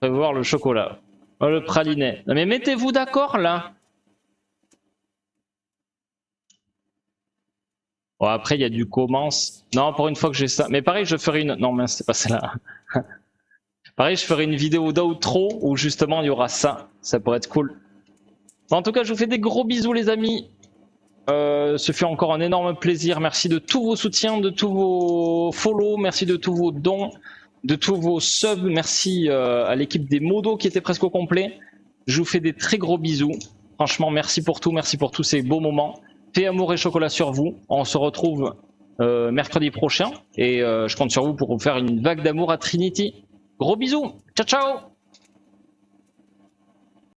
Prévoir le chocolat. Oh, le praliné. Non, mais mettez-vous d'accord, là. Bon, après, il y a du commence. Non, pour une fois que j'ai ça. Mais pareil, je ferai une... Non, mais c'est pas celle-là. Pareil, je ferai une vidéo d'outro où justement il y aura ça. Ça pourrait être cool. Bon, en tout cas, je vous fais des gros bisous, les amis. Ce fut encore un énorme plaisir. Merci de tous vos soutiens, de tous vos follow. Merci de tous vos dons, de tous vos subs. Merci à l'équipe des modos qui était presque au complet. Je vous fais des très gros bisous. Franchement, merci pour tout. Merci pour tous ces beaux moments. Paix, amour et chocolat sur vous. On se retrouve mercredi prochain. Et je compte sur vous pour vous faire une vague d'amour à Trinity. Gros bisous. Ciao, ciao.